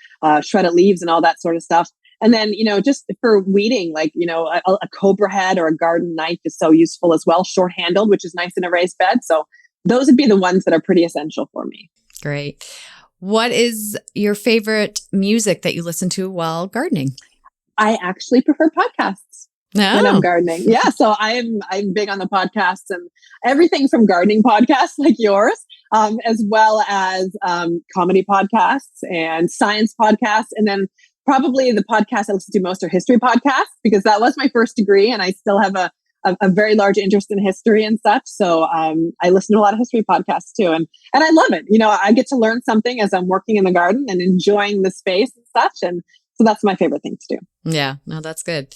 shredded leaves and all that sort of stuff. And then, just for weeding, a cobra head or a garden knife is so useful as well, short handled, which is nice in a raised bed. So those would be the ones that are pretty essential for me. Great. What is your favorite music that you listen to while gardening? I actually prefer podcasts. When I'm gardening. Yeah. So I'm big on the podcasts and everything from gardening podcasts like yours as well as comedy podcasts and science podcasts. And then probably the podcasts I listen to most are history podcasts, because that was my first degree and I still have a very large interest in history and such. So I listen to a lot of history podcasts too. And I love it. I get to learn something as I'm working in the garden and enjoying the space and such. And so that's my favorite thing to do. Yeah, no, that's good.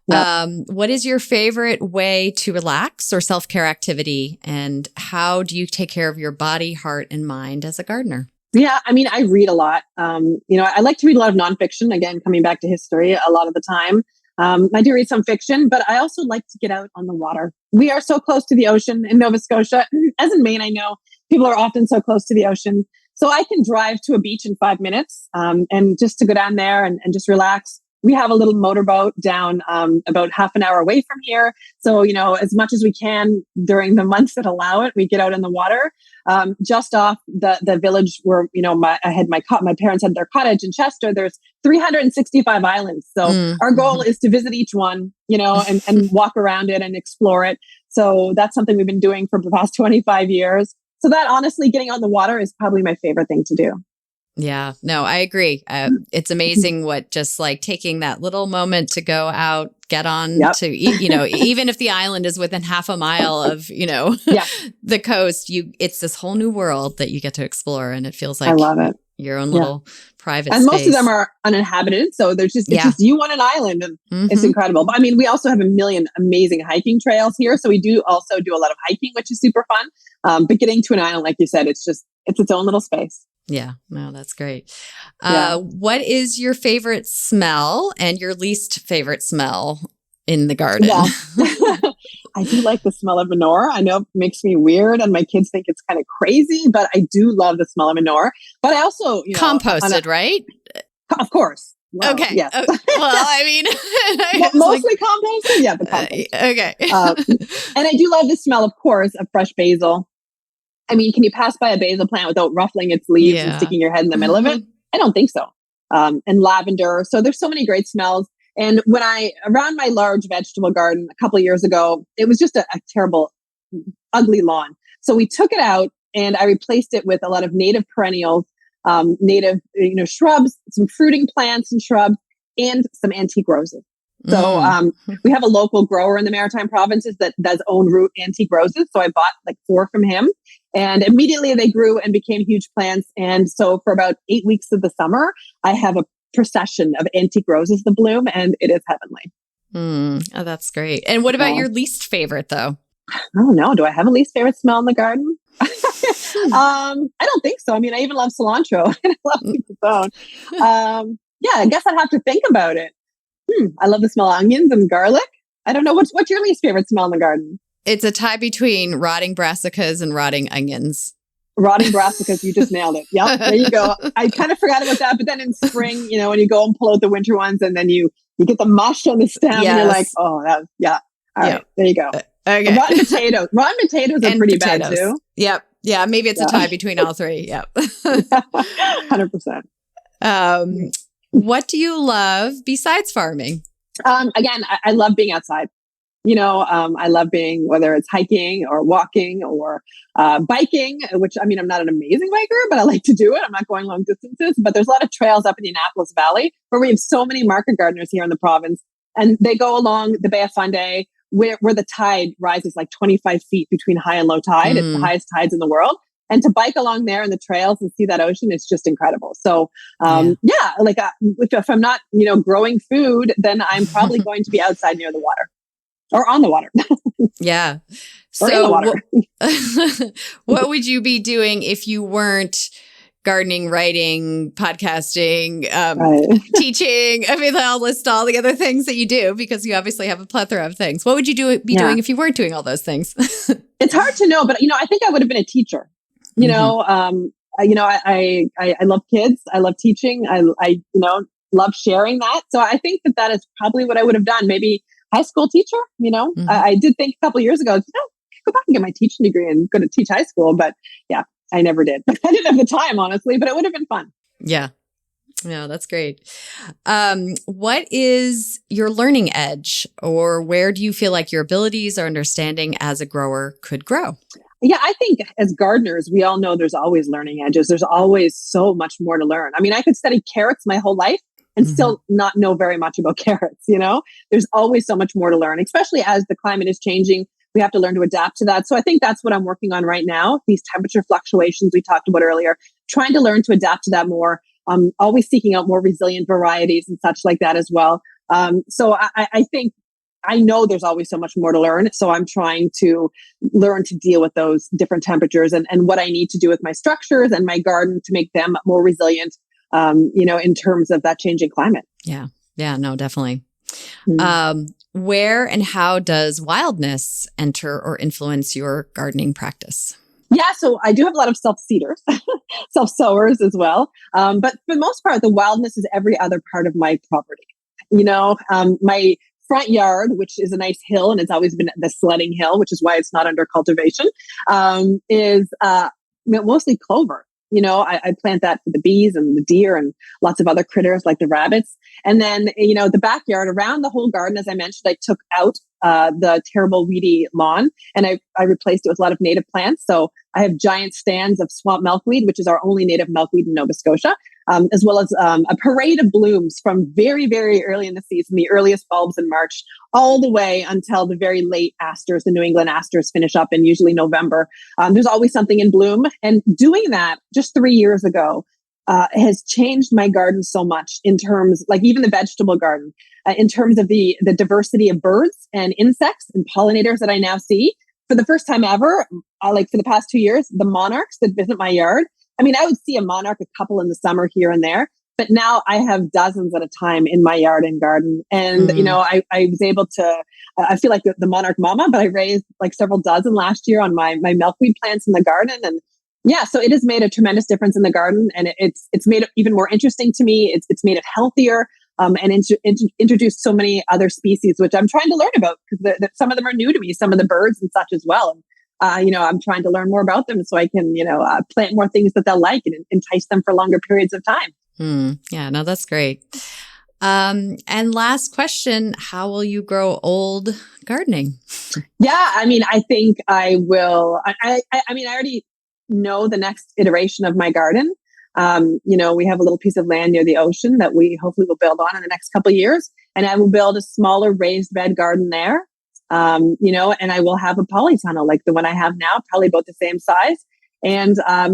Yep. What is your favorite way to relax or self-care activity? And how do you take care of your body, heart, and mind as a gardener? Yeah, I read a lot. I like to read a lot of nonfiction. Again, coming back to history a lot of the time. I do read some fiction, but I also like to get out on the water. We are so close to the ocean in Nova Scotia. As in Maine, I know people are often so close to the ocean. So I can drive to a beach in 5 minutes and just to go down there and just relax. We have a little motorboat down about half an hour away from here. So, as much as we can during the months that allow it, we get out in the water. Just off the village where, my parents had their cottage in Chester. There's 365 islands. So our goal is to visit each one, and walk around it and explore it. So that's something we've been doing for the past 25 years. So that honestly, getting on the water is probably my favorite thing to do. Yeah, no, I agree. It's amazing what just like taking that little moment to go out, get on to, even if the island is within half a mile of, the coast, it's this whole new world that you get to explore. And it feels like I love it. Your own little private and space. Most of them are uninhabited. So it's just you on an island and it's incredible. But we also have a million amazing hiking trails here. So we do also do a lot of hiking, which is super fun. But getting to an island, like you said, it's its own little space. Yeah, no, that's great. What is your favorite smell and your least favorite smell in the garden? Yeah. I do like the smell of manure. I know it makes me weird and my kids think it's kind of crazy, but I do love the smell of manure. But I also, composted, right? Of course. Well, okay. Yes. Mostly composted. Yeah, but composted. Okay. And I do love the smell, of course, of fresh basil. Can you pass by a basil plant without ruffling its leaves and sticking your head in the middle of it? I don't think so. And lavender. So there's so many great smells. And when around my large vegetable garden a couple of years ago, it was just a terrible, ugly lawn. So we took it out and I replaced it with a lot of native perennials, native, shrubs, some fruiting plants and shrubs, and some antique roses. So we have a local grower in the Maritime Provinces that does own root antique roses. So I bought like 4 from him and immediately they grew and became huge plants. And so for about 8 weeks of the summer, I have a procession of antique roses that bloom and it is heavenly. Oh, that's great. And what about your least favorite though? I don't know. Do I have a least favorite smell in the garden? I don't think so. I even love cilantro and I love pickled bone. I guess I'd have to think about it. I love the smell of onions and garlic. I don't know. What's your least favorite smell in the garden? It's a tie between rotting brassicas and rotting onions. Rotting brassicas, you just nailed it. Yep, there you go. I kind of forgot about that. But then in spring, when you go and pull out the winter ones and then you get the mush on the stem and you're like, oh, All right, there you go. Okay. Rotten potatoes are pretty bad too. Yep. Yeah, maybe it's a tie between all three. Yep. 100%. What do you love besides farming? Again, I love being outside. I love being, whether it's hiking or walking or biking, which I'm not an amazing biker, but I like to do it. I'm not going long distances, but there's a lot of trails up in the Annapolis Valley where we have so many market gardeners here in the province. And they go along the Bay of Fundy where the tide rises like 25 feet between high and low tide. It's the highest tides in the world. And to bike along there in the trails and see that ocean, it's just incredible. So, if I'm not, growing food, then I'm probably going to be outside near the water or on the water. Yeah. Or in the water. What would you be doing if you weren't gardening, writing, podcasting, teaching? I'll list all the other things that you do because you obviously have a plethora of things. What would you be doing if you weren't doing all those things? It's hard to know, but I think I would have been a teacher. I love kids. I love teaching. I love sharing that. So I think that is probably what I would have done. Maybe high school teacher. I did think a couple of years ago, go back and get my teaching degree and go to teach high school. But yeah, I never did. I didn't have the time, honestly, but it would have been fun. Yeah. No, that's great. What is your learning edge, or where do you feel like your abilities or understanding as a grower could grow? Yeah, I think as gardeners, we all know there's always learning edges. There's always so much more to learn. I mean, I could study carrots my whole life and still not know very much about carrots, There's always so much more to learn, especially as the climate is changing. We have to learn to adapt to that. So I think that's what I'm working on right now. These temperature fluctuations we talked about earlier, trying to learn to adapt to that more, always seeking out more resilient varieties and such like that as well. So I think I know there's always so much more to learn. So I'm trying to learn to deal with those different temperatures and what I need to do with my structures and my garden to make them more resilient, in terms of that changing climate. Yeah. Yeah, no, definitely. Where and how does wildness enter or influence your gardening practice? Yeah, so I do have a lot of self-seeders, self-sowers as well. But for the most part, the wildness is every other part of my property. My front yard, which is a nice hill and it's always been the sledding hill, which is why it's not under cultivation, is mostly clover. I plant that for the bees and the deer and lots of other critters like the rabbits. And then, the backyard around the whole garden, as I mentioned, I took out the terrible weedy lawn and I replaced it with a lot of native plants. So I have giant stands of swamp milkweed, which is our only native milkweed in Nova Scotia, as well as a parade of blooms from very, very early in the season, the earliest bulbs in March, all the way until the very late asters, the New England asters finish up in usually November. There's always something in bloom. And doing that just 3 years ago has changed my garden so much in terms, like even the vegetable garden, in terms of the diversity of birds and insects and pollinators that I now see. For the first time ever, like for the past 2 years, the monarchs that visit my yard. I mean, I would see a monarch, a couple in the summer here and there, but now I have dozens at a time in my yard and garden. And, I was able to, I feel like the monarch mama, but I raised like several dozen last year on my milkweed plants in the garden. And yeah, so it has made a tremendous difference in the garden, and it's made it even more interesting to me. It's made it healthier, and introduced so many other species, which I'm trying to learn about because some of them are new to me, some of the birds and such as well. And, I'm trying to learn more about them so I can, plant more things that they'll like and entice them for longer periods of time. Yeah, no, that's great. And last question, how will you grow old gardening? Yeah, I mean, I think I will. I already know the next iteration of my garden. We have a little piece of land near the ocean that we hopefully will build on in the next couple of years. And I will build a smaller raised bed garden there. And I will have a polytunnel like the one I have now, probably about the same size. And, I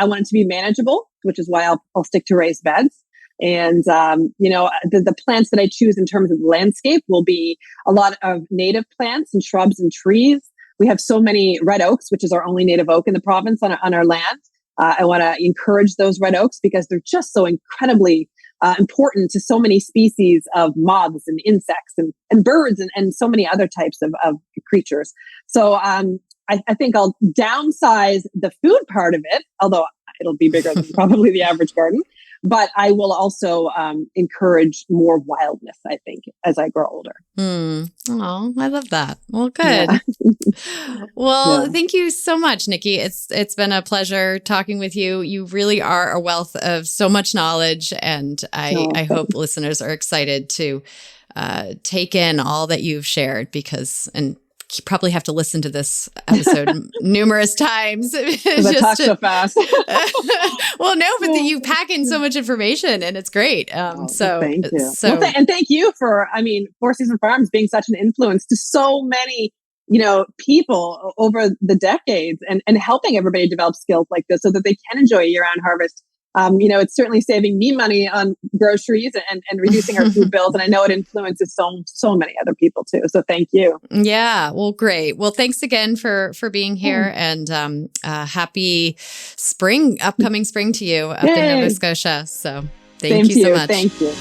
want it to be manageable, which is why I'll stick to raised beds. And, the plants that I choose in terms of the landscape will be a lot of native plants and shrubs and trees. We have so many red oaks, which is our only native oak in the province on our land. I want to encourage those red oaks because they're just so incredibly important to so many species of moths and insects and birds and so many other types of creatures. So I think I'll downsize the food part of it, although it'll be bigger than probably the average garden. But I will also encourage more wildness, I think, as I grow older. Oh, I love that. Well, good. Yeah. Well, thank you so much, Nikki. It's been a pleasure talking with you. You really are a wealth of so much knowledge, and I hope listeners are excited to take in all that you've shared and you probably have to listen to this episode numerous times. Because I talk so fast. Well, no, but you pack in so much information and it's great. Thank you. And thank you for, Four Seasons Farms being such an influence to so many, people over the decades and helping everybody develop skills like this so that they can enjoy a year-round harvest. It's certainly saving me money on groceries and reducing our food bills. And I know it influences so many other people too. So thank you. Yeah. Well, great. Well, thanks again for being here and happy upcoming spring to you up in Nova Scotia. So thank you so much. Thank you.